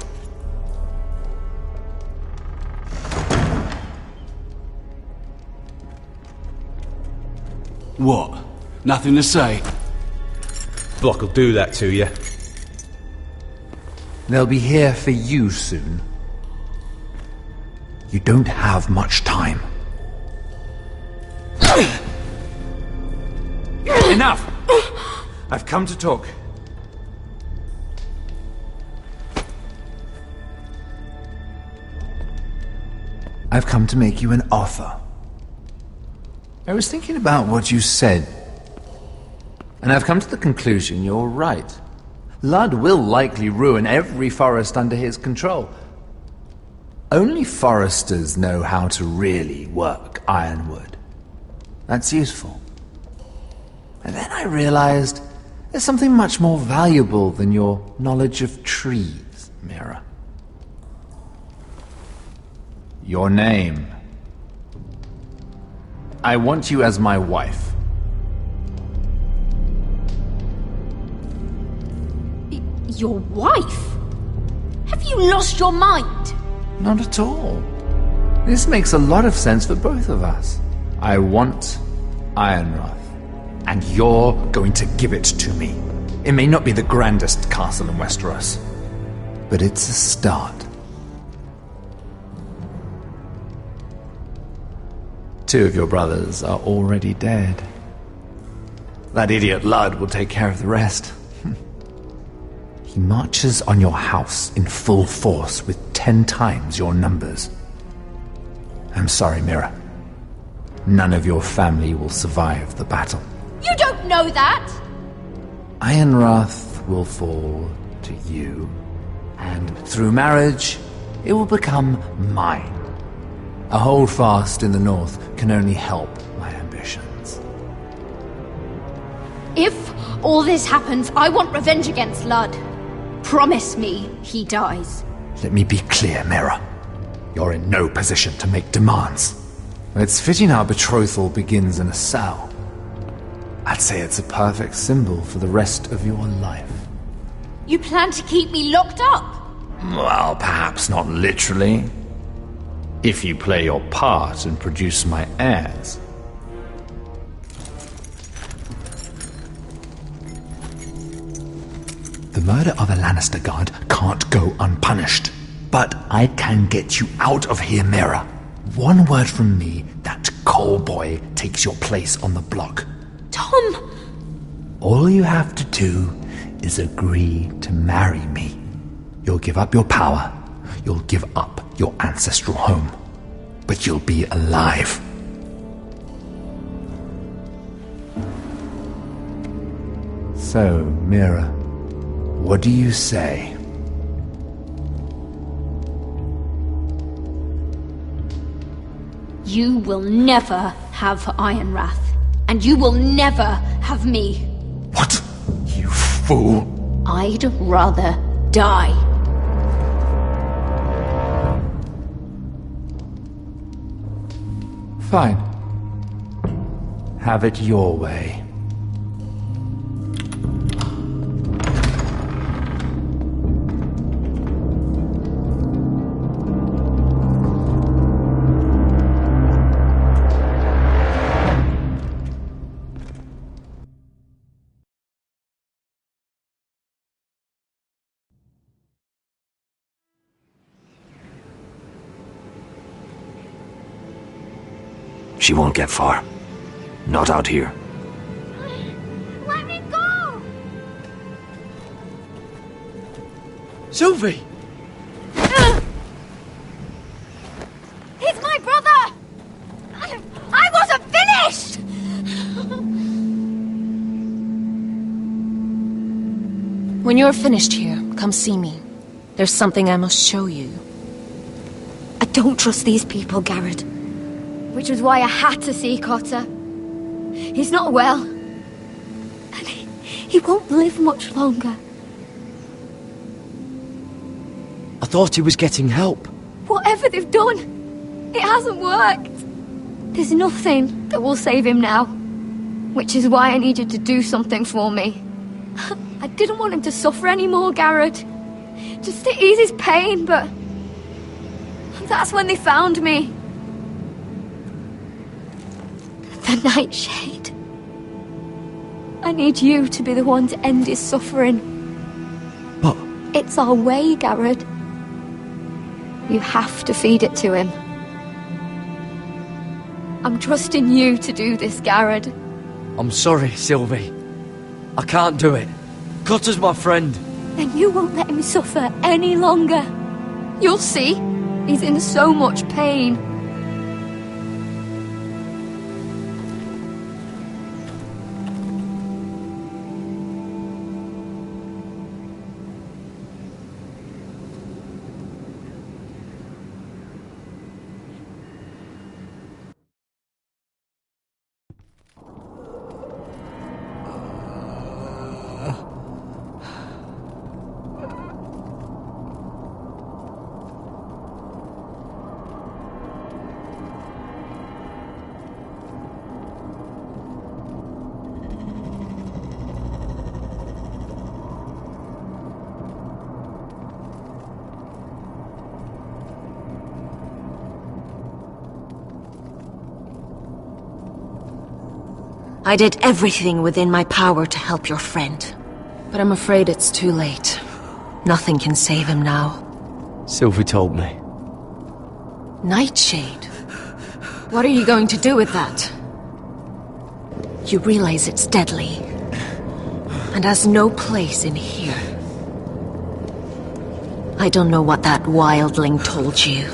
What? Nothing to say? Block will do that to you. They'll be here for you soon. You don't have much time. Enough! I've come to talk. I've come to make you an offer. I was thinking about what you said, and I've come to the conclusion you're right. Ludd will likely ruin every forest under his control. Only foresters know how to really work ironwood. That's useful. And then I realized there's something much more valuable than your knowledge of trees, Mira. Your name. I want you as my wife. Your wife? Have you lost your mind? Not at all. This makes a lot of sense for both of us. I want Ironrath, and you're going to give it to me. It may not be the grandest castle in Westeros, but it's a start. Two of your brothers are already dead. That idiot Ludd will take care of the rest. He marches on your house in full force with 10 times your numbers. I'm sorry, Mira. None of your family will survive the battle. You don't know that! Ironrath will fall to you, and through marriage, it will become mine. A holdfast in the north can only help my ambitions. If all this happens, I want revenge against Ludd. Promise me he dies. Let me be clear, Mira. You're in no position to make demands. It's fitting our betrothal begins in a cell. I'd say it's a perfect symbol for the rest of your life. You plan to keep me locked up? Well, perhaps not literally. If you play your part and produce my heirs. The murder of a Lannister guard can't go unpunished. But I can get you out of here, Mira. One word from me, that coal boy takes your place on the block. Tom! All you have to do is agree to marry me. You'll give up your power. You'll give up your ancestral home. But you'll be alive. So, Mira, what do you say? You will never have Ironrath, and you will never have me. What? You fool! I'd rather die. Fine. Have it your way. She won't get far. Not out here. Let me go! Sylvie! He's my brother! I wasn't finished! When you're finished here, come see me. There's something I must show you. I don't trust these people, Garrett. Which was why I had to see Cotter. He's not well. And he won't live much longer. I thought he was getting help. Whatever they've done, it hasn't worked. There's nothing that will save him now. Which is why I needed to do something for me. I didn't want him to suffer anymore, Garrett. Just to ease his pain, but... that's when they found me. The Nightshade. I need you to be the one to end his suffering. But... it's our way, Garrett. You have to feed it to him. I'm trusting you to do this, Garrett. I'm sorry, Sylvie. I can't do it. Cotter's my friend. Then you won't let him suffer any longer. You'll see. He's in so much pain. I did everything within my power to help your friend. But I'm afraid it's too late. Nothing can save him now. Sylvie told me. Nightshade? What are you going to do with that? You realize it's deadly, and has no place in here. I don't know what that wildling told you,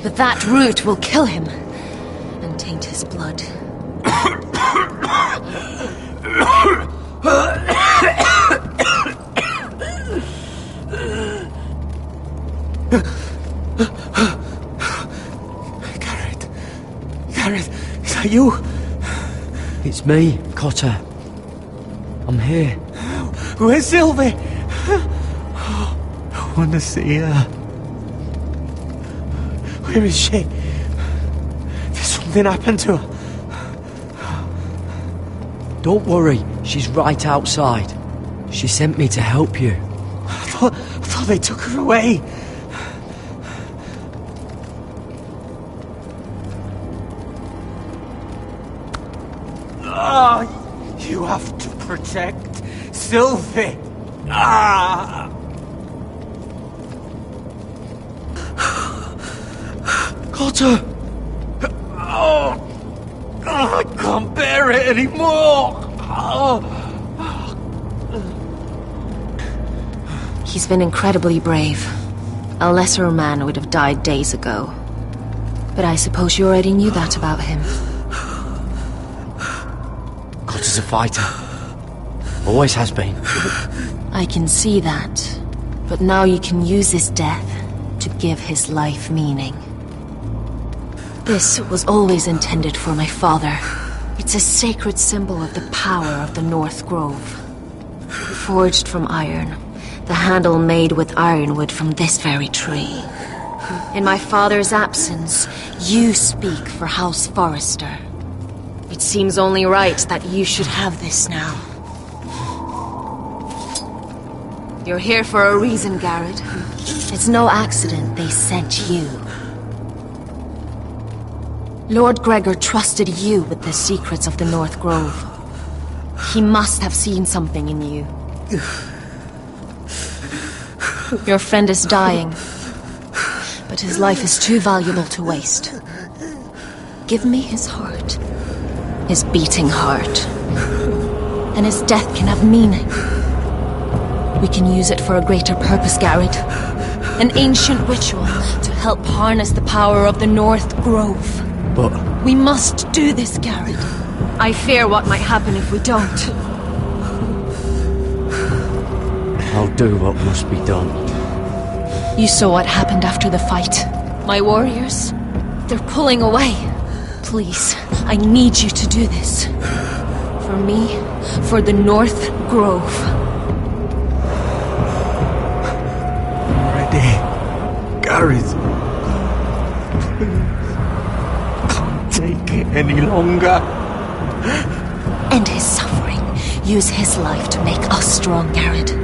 but that root will kill him and taint his blood. Garrett, is that you? It's me, Cotter. I'm here. Where's Sylvie? I want to see her. Where is she? Did something happen to her? Don't worry, she's right outside. She sent me to help you. I thought they took her away. You have to protect Sylvie. Ah! Cotter! Oh! I can't bear it anymore! Oh. He's been incredibly brave. A lesser man would have died days ago. But I suppose you already knew that about him. Cotter's a fighter. Always has been. I can see that. But now you can use his death to give his life meaning. This was always intended for my father. It's a sacred symbol of the power of the North Grove. Forged from iron, the handle made with ironwood from this very tree. In my father's absence, you speak for House Forrester. It seems only right that you should have this now. You're here for a reason, Garrett. It's no accident they sent you. Lord Gregor trusted you with the secrets of the North Grove. He must have seen something in you. Your friend is dying, but his life is too valuable to waste. Give me his heart. His beating heart. And his death can have meaning. We can use it for a greater purpose, Garrett. An ancient ritual to help harness the power of the North Grove. But... we must do this, Garrett. I fear what might happen if we don't. I'll do what must be done. You saw what happened after the fight. My warriors, they're pulling away. Please, I need you to do this. For me, for the North Grove. I'm ready. Garrett. Can't take it any longer. End his suffering. Use his life to make us strong, Garrett.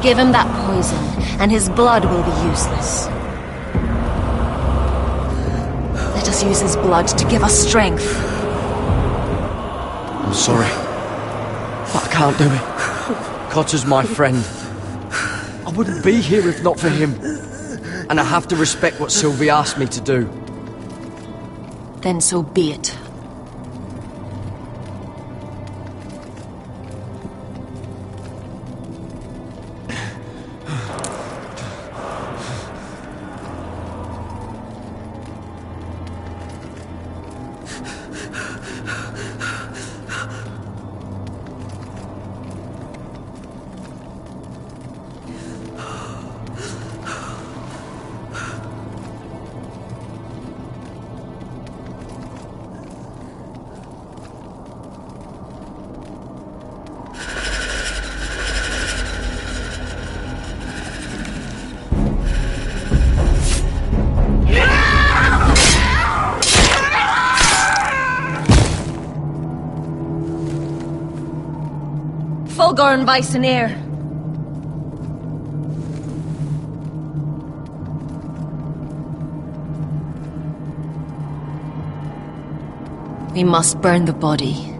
Give him that poison, and his blood will be useless. Let us use his blood to give us strength. I'm sorry, but I can't do it. Cotter's my friend. I wouldn't be here if not for him. And I have to respect what Sylvie asked me to do. Then so be it. Fulgor and Vysoneer. We must burn the body.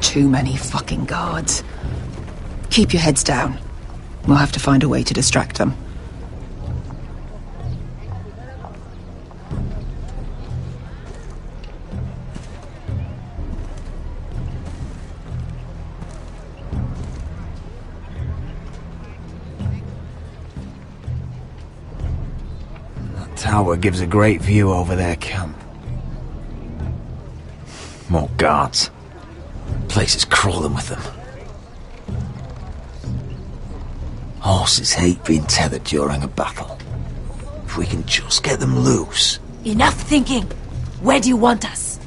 Too many fucking guards. Keep your heads down. We'll have to find a way to distract them. That tower gives a great view over their camp. More guards. Place is crawling with them. Horses hate being tethered during a battle. If we can just get them loose. Enough thinking. Where do you want us?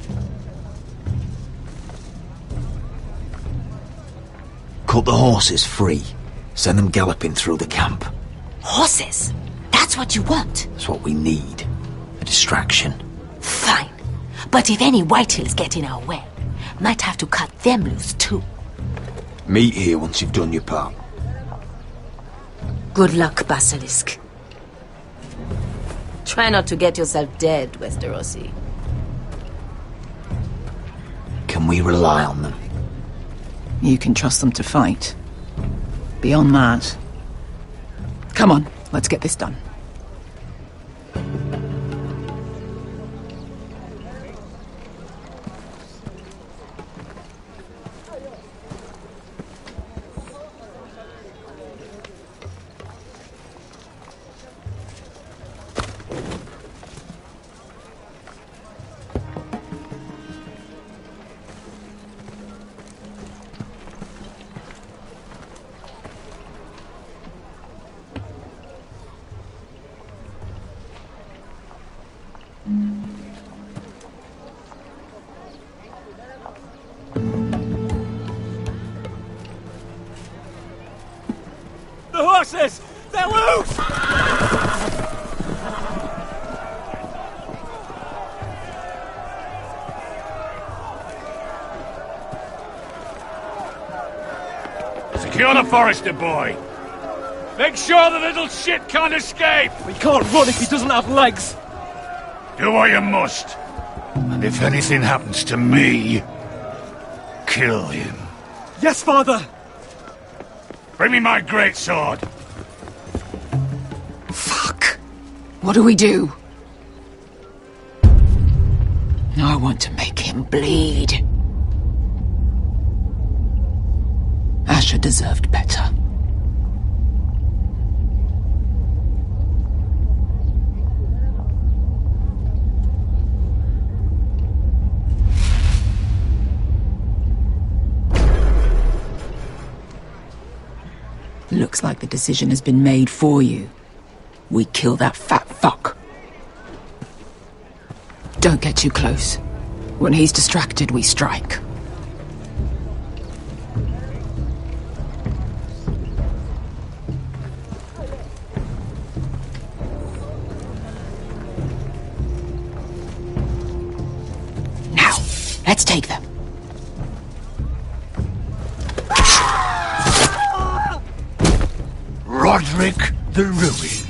Cut the horses free. Send them galloping through the camp. Horses? That's what you want? That's what we need. A distraction. Fine. But if any Whitehills get in our way, might have to cut them loose too. Meet here once you've done your part. Good luck, Basilisk. Try not to get yourself dead, Westerosi. Can we rely on them? You can trust them to fight. Beyond that... Come on, let's get this done. The horses! They're loose! Secure the Forester boy. Make sure the little shit can't escape. We can't run if he doesn't have legs. Do what you must. And if anything happens to me, kill him. Yes, father! Bring me my greatsword. Fuck. What do we do? I want to make him bleed. Asher deserved better. Looks like the decision has been made for you. We kill that fat fuck. Don't get too close. When he's distracted, we strike. Now, let's take them. Rodrik the Ruined.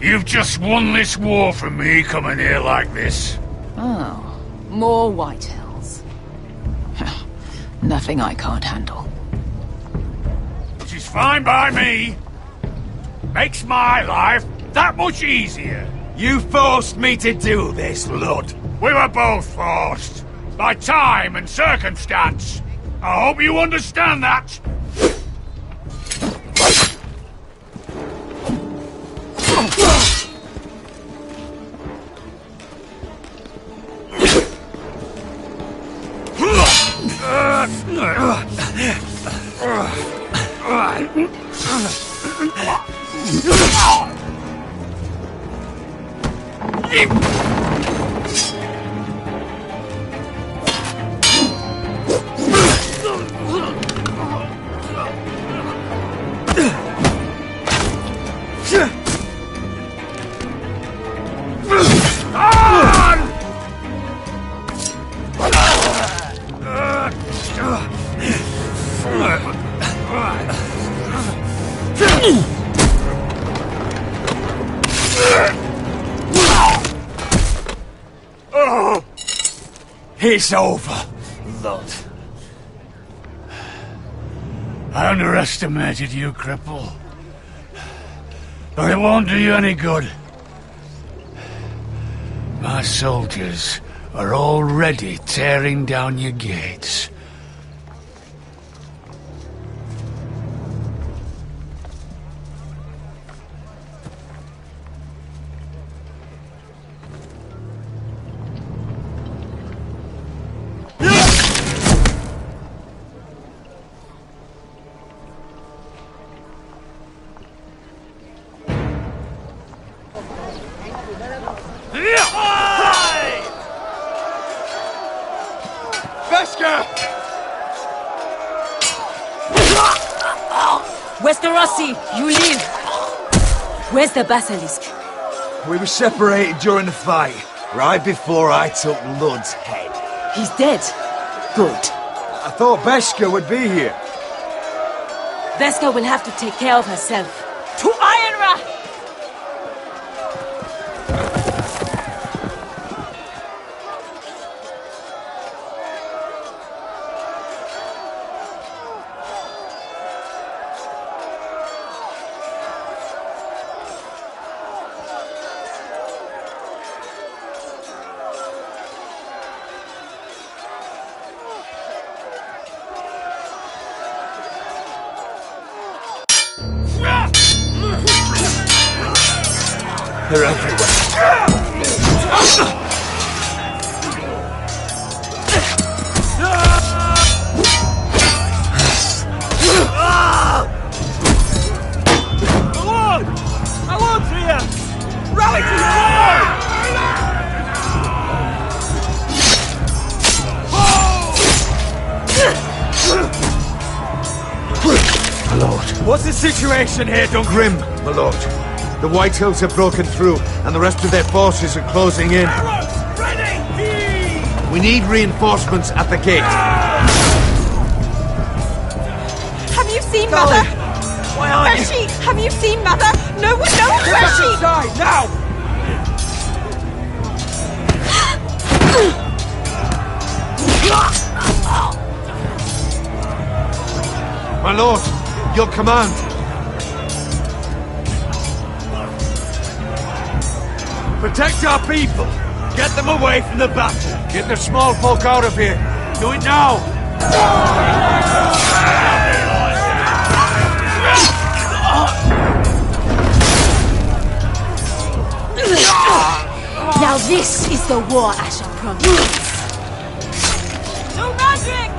You've just won this war from me coming here like this. Oh, more Whitehills. Nothing I can't handle. Which is fine by me. Makes my life that much easier. You forced me to do this, Lud. We were both forced. By time and circumstance. I hope you understand that. It's over, Lud. I underestimated you, cripple. But it won't do you any good. My soldiers are already tearing down your gates. Westerosi, you live! Where's the basilisk? We were separated during the fight, right before I took Ludd's head. He's dead. Good. I thought Beskha would be here. Beskha will have to take care of herself. To Ironrath! They're everywhere. Malorde's here! Rally to the wall! My lord. What's the situation here, Duncan? Grim, my lord. The Whitehills have broken through, and the rest of their forces are closing in. Arrows, ready! We need reinforcements at the gate. Have you seen Mother? Why aren't Where's she? Have you seen Mother? No one knows where she... Inside, now! My lord, your command. Protect our people! Get them away from the battle! Get the small folk out of here. Do it now. Now this is the war Asher promised. To Roderick!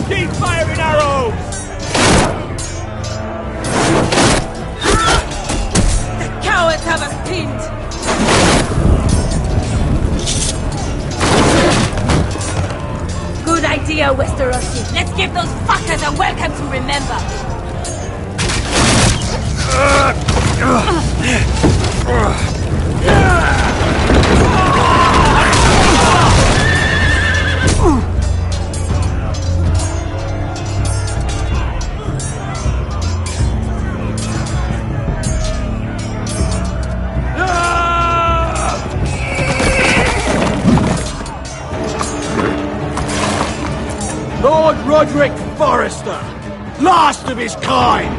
Keep firing arrows! The cowards have us pinned! Good idea, Westerosi. Let's give those fuckers a welcome to remember. Lord Roderick Forrester, last of his kind!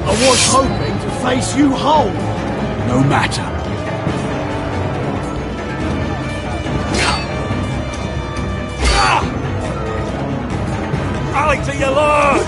I was hoping to face you whole. No matter. Rally to your lord!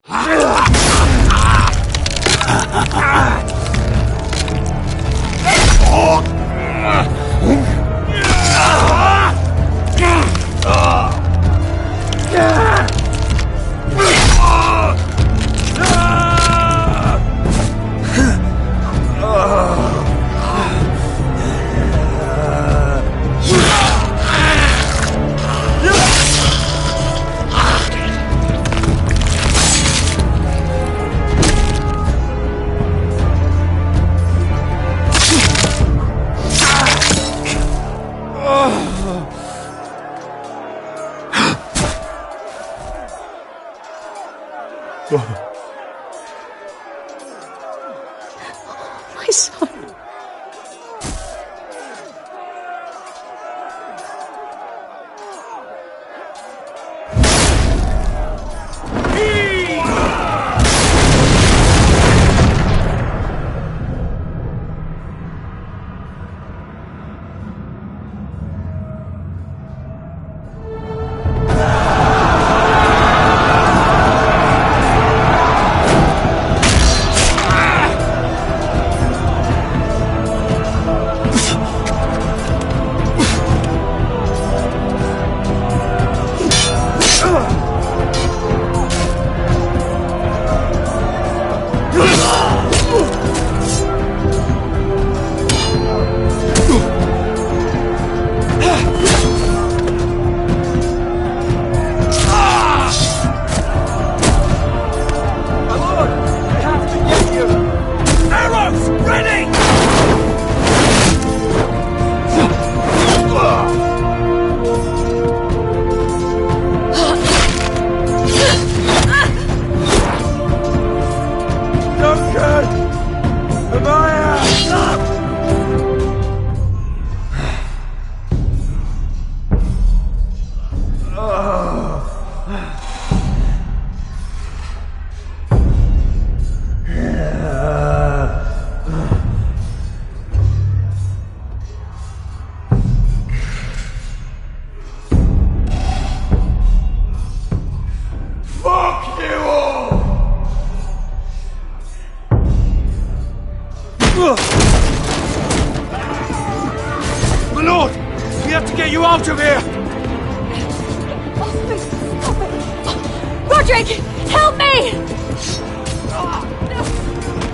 My son. My lord, we have to get you out of here! Roderick, help me!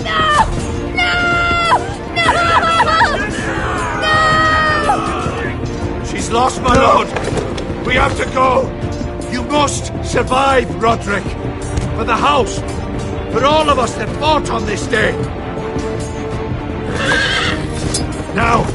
No! No! No! She's lost, my lord! We have to go! You must survive, Roderick! For the house! For all of us that fought on this day! Now!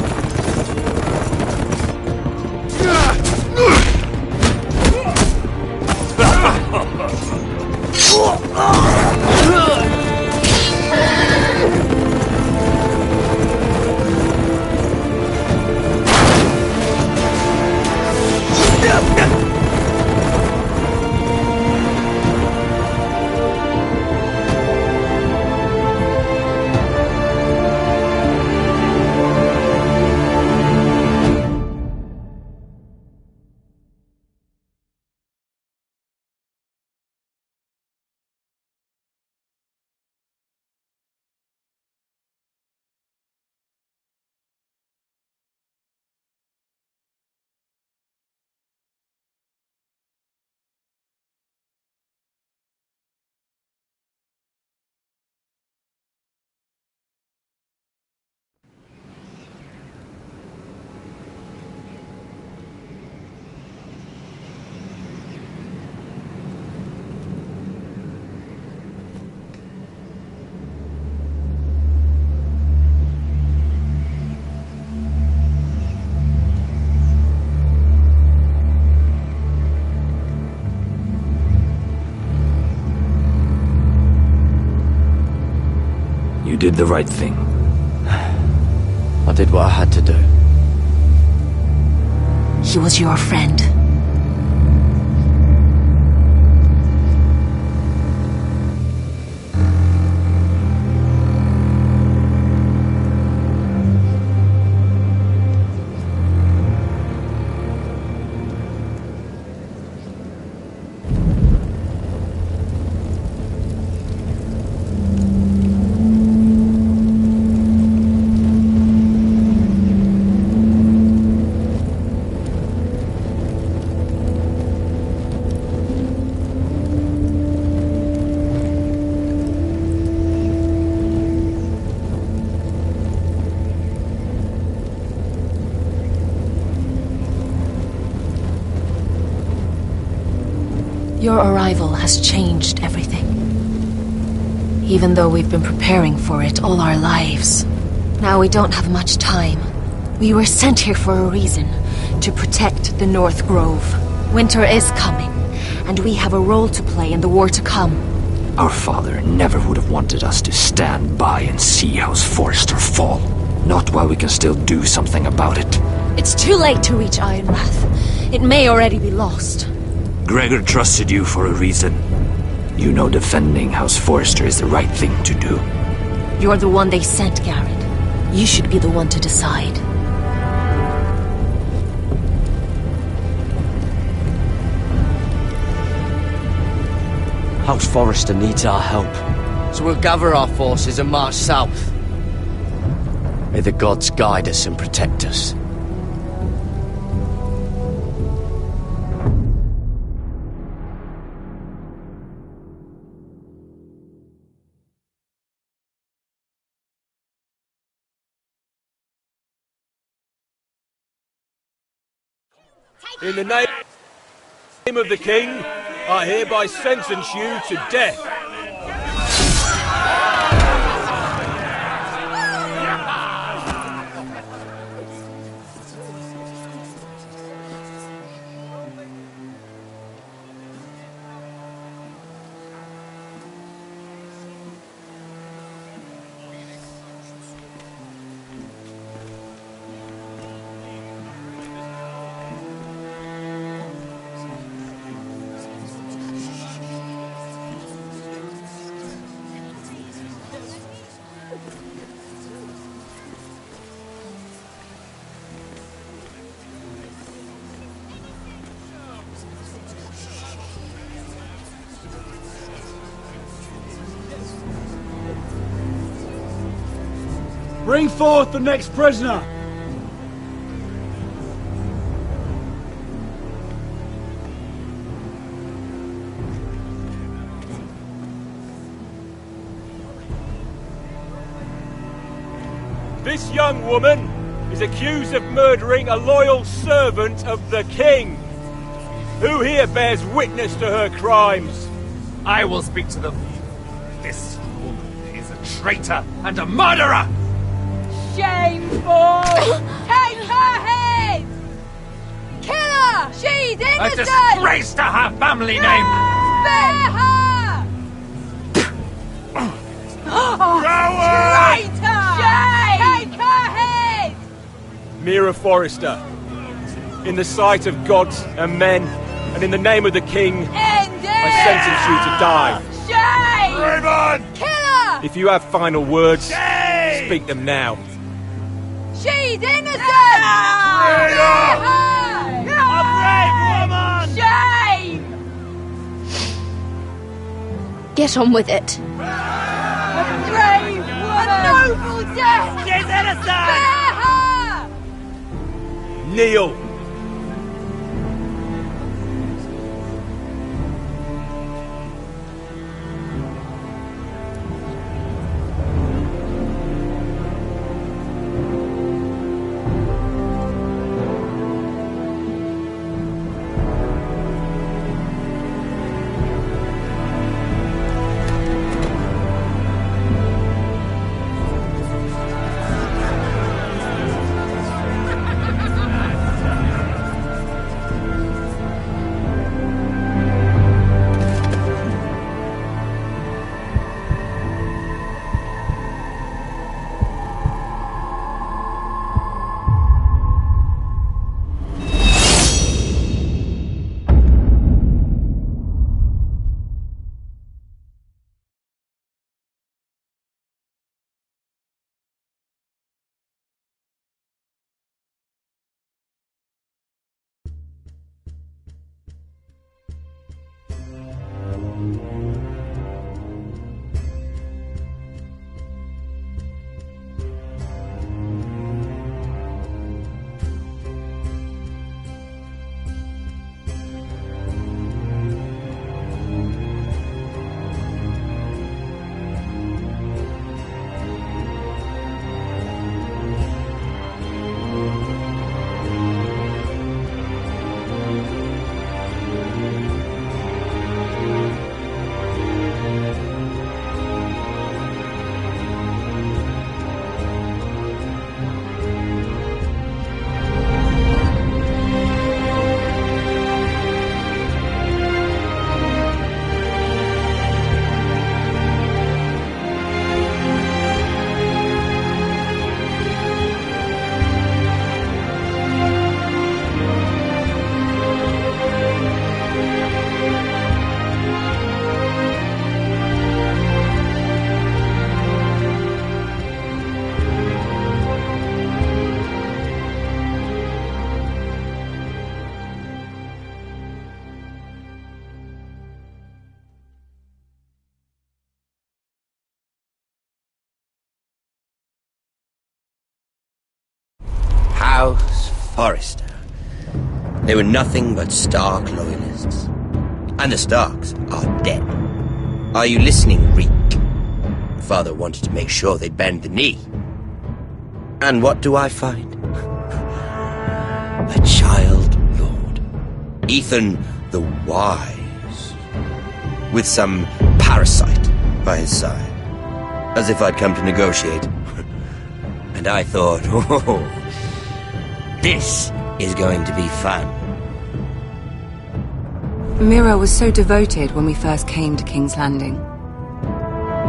You did the right thing. I did what I had to do. He was your friend. Your arrival has changed everything. Even though we've been preparing for it all our lives. Now we don't have much time. We were sent here for a reason. To protect the North Grove. Winter is coming, and we have a role to play in the war to come. Our father never would have wanted us to stand by and see House Forrester fall. Not while we can still do something about it. It's too late to reach Ironrath. It may already be lost. Gregor trusted you for a reason. You know defending House Forrester is the right thing to do. You're the one they sent, Garrett. You should be the one to decide. House Forrester needs our help, so we'll gather our forces and march south. May the gods guide us and protect us. In the name of the king, I hereby sentence you to death. Bring forth the next prisoner! This young woman is accused of murdering a loyal servant of the king. Who here bears witness to her crimes? I will speak to them. This woman is a traitor and a murderer! Shameful! Take her head! Kill her! She's innocent! A disgrace to her family name! Spare her! Traitor! Shame! Take her head! Mira Forrester, in the sight of gods and men, and in the name of the king, I sentence you to die. Shame! Raven! Kill her! If you have final words, speak them now. She's innocent! Spare her! A brave woman! Shame! Get on with it. A brave woman! A noble death! She's innocent! Spare her! Kneel! Forrester. They were nothing but Stark loyalists. And the Starks are dead. Are you listening, Reek? Father wanted to make sure they'd bend the knee. And what do I find? A child lord. Ethan the Wise. With some parasite by his side. As if I'd come to negotiate. And I thought, oh, this is going to be fun. Mira was so devoted when we first came to King's Landing.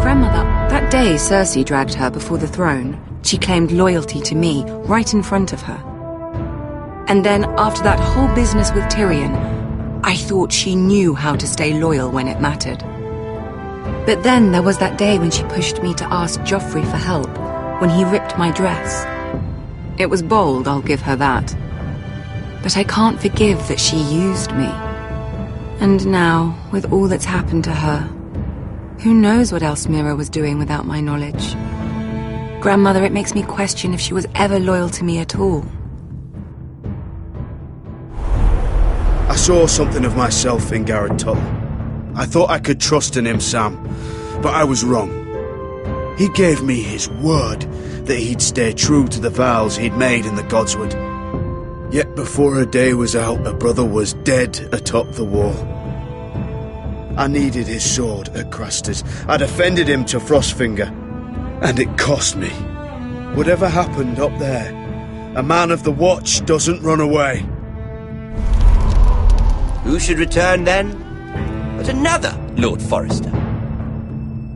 Grandmother, that day Cersei dragged her before the throne, she claimed loyalty to me right in front of her. And then, after that whole business with Tyrion, I thought she knew how to stay loyal when it mattered. But then there was that day when she pushed me to ask Joffrey for help, when he ripped my dress. It was bold, I'll give her that. But I can't forgive that she used me. And now, with all that's happened to her, who knows what else Mira was doing without my knowledge? Grandmother, it makes me question if she was ever loyal to me at all. I saw something of myself in Garrett Tuttle. I thought I could trust in him, Sam, but I was wrong. He gave me his word that he'd stay true to the vows he'd made in the Godswood. Yet before a day was out, a brother was dead atop the wall. I needed his sword at Craster's. I defended him to Frostfinger, and it cost me. Whatever happened up there, a man of the Watch doesn't run away. Who should return then? But another Lord Forrester.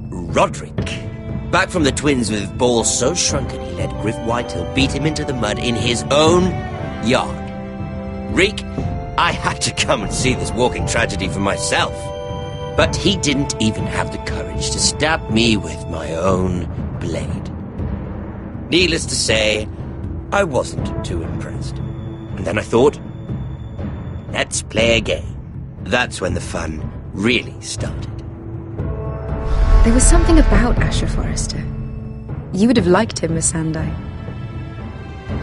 Roderick. Back from the Twins with balls so shrunken he let Griff Whitehill beat him into the mud in his own yard. Reek, I had to come and see this walking tragedy for myself. But he didn't even have the courage to stab me with my own blade. Needless to say, I wasn't too impressed. And then I thought, let's play a game. That's when the fun really started. There was something about Asher Forrester. You would have liked him, Miss Sandai.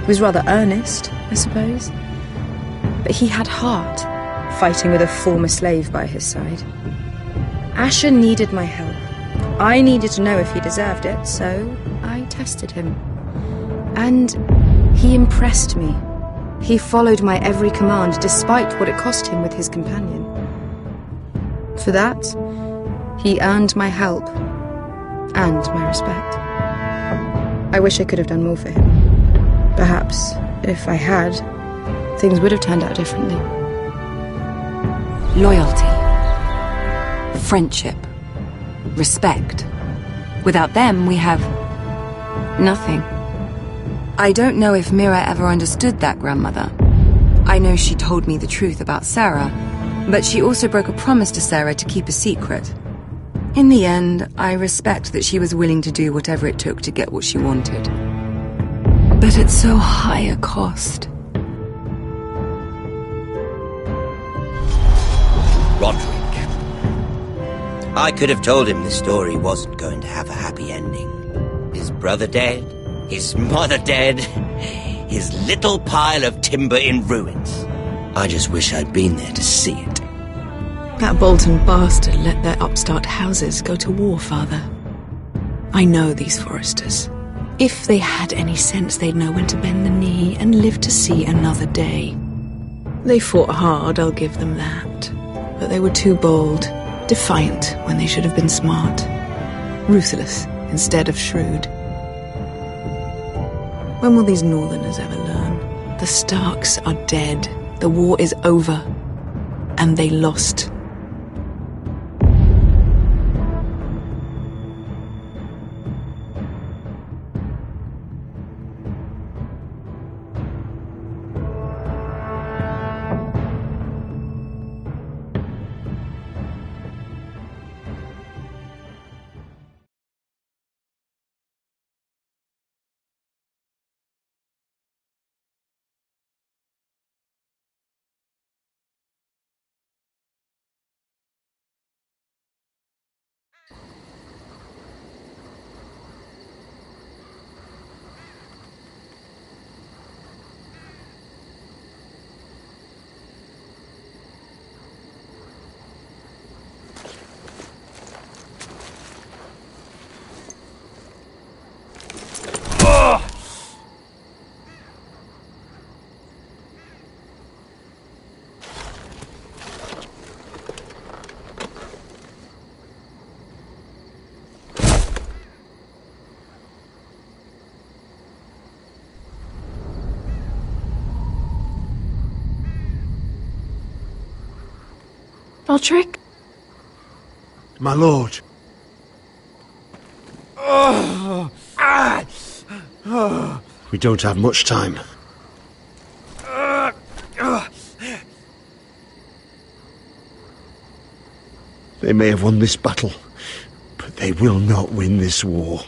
He was rather earnest, I suppose. But he had heart, fighting with a former slave by his side. Asher needed my help. I needed to know if he deserved it, so I tested him. And he impressed me. He followed my every command, despite what it cost him with his companion. For that, he earned my help and my respect. I wish I could have done more for him. Perhaps, if I had, things would have turned out differently. Loyalty. Friendship. Respect. Without them, we have nothing. I don't know if Mira ever understood that, Grandmother. I know she told me the truth about Sarah, but she also broke a promise to Sarah to keep a secret. In the end, I respect that she was willing to do whatever it took to get what she wanted. But at so high a cost. Roderick. I could have told him this story wasn't going to have a happy ending. His brother dead, his mother dead, his little pile of timber in ruins. I just wish I'd been there to see it. That Bolton bastard let their upstart houses go to war, Father. I know these Forresters. If they had any sense, they'd know when to bend the knee and live to see another day. They fought hard, I'll give them that. But they were too bold, defiant when they should have been smart. Ruthless instead of shrewd. When will these Northerners ever learn? The Starks are dead. The war is over. And they lost. Roderick? My lord. We don't have much time. They may have won this battle, but they will not win this war.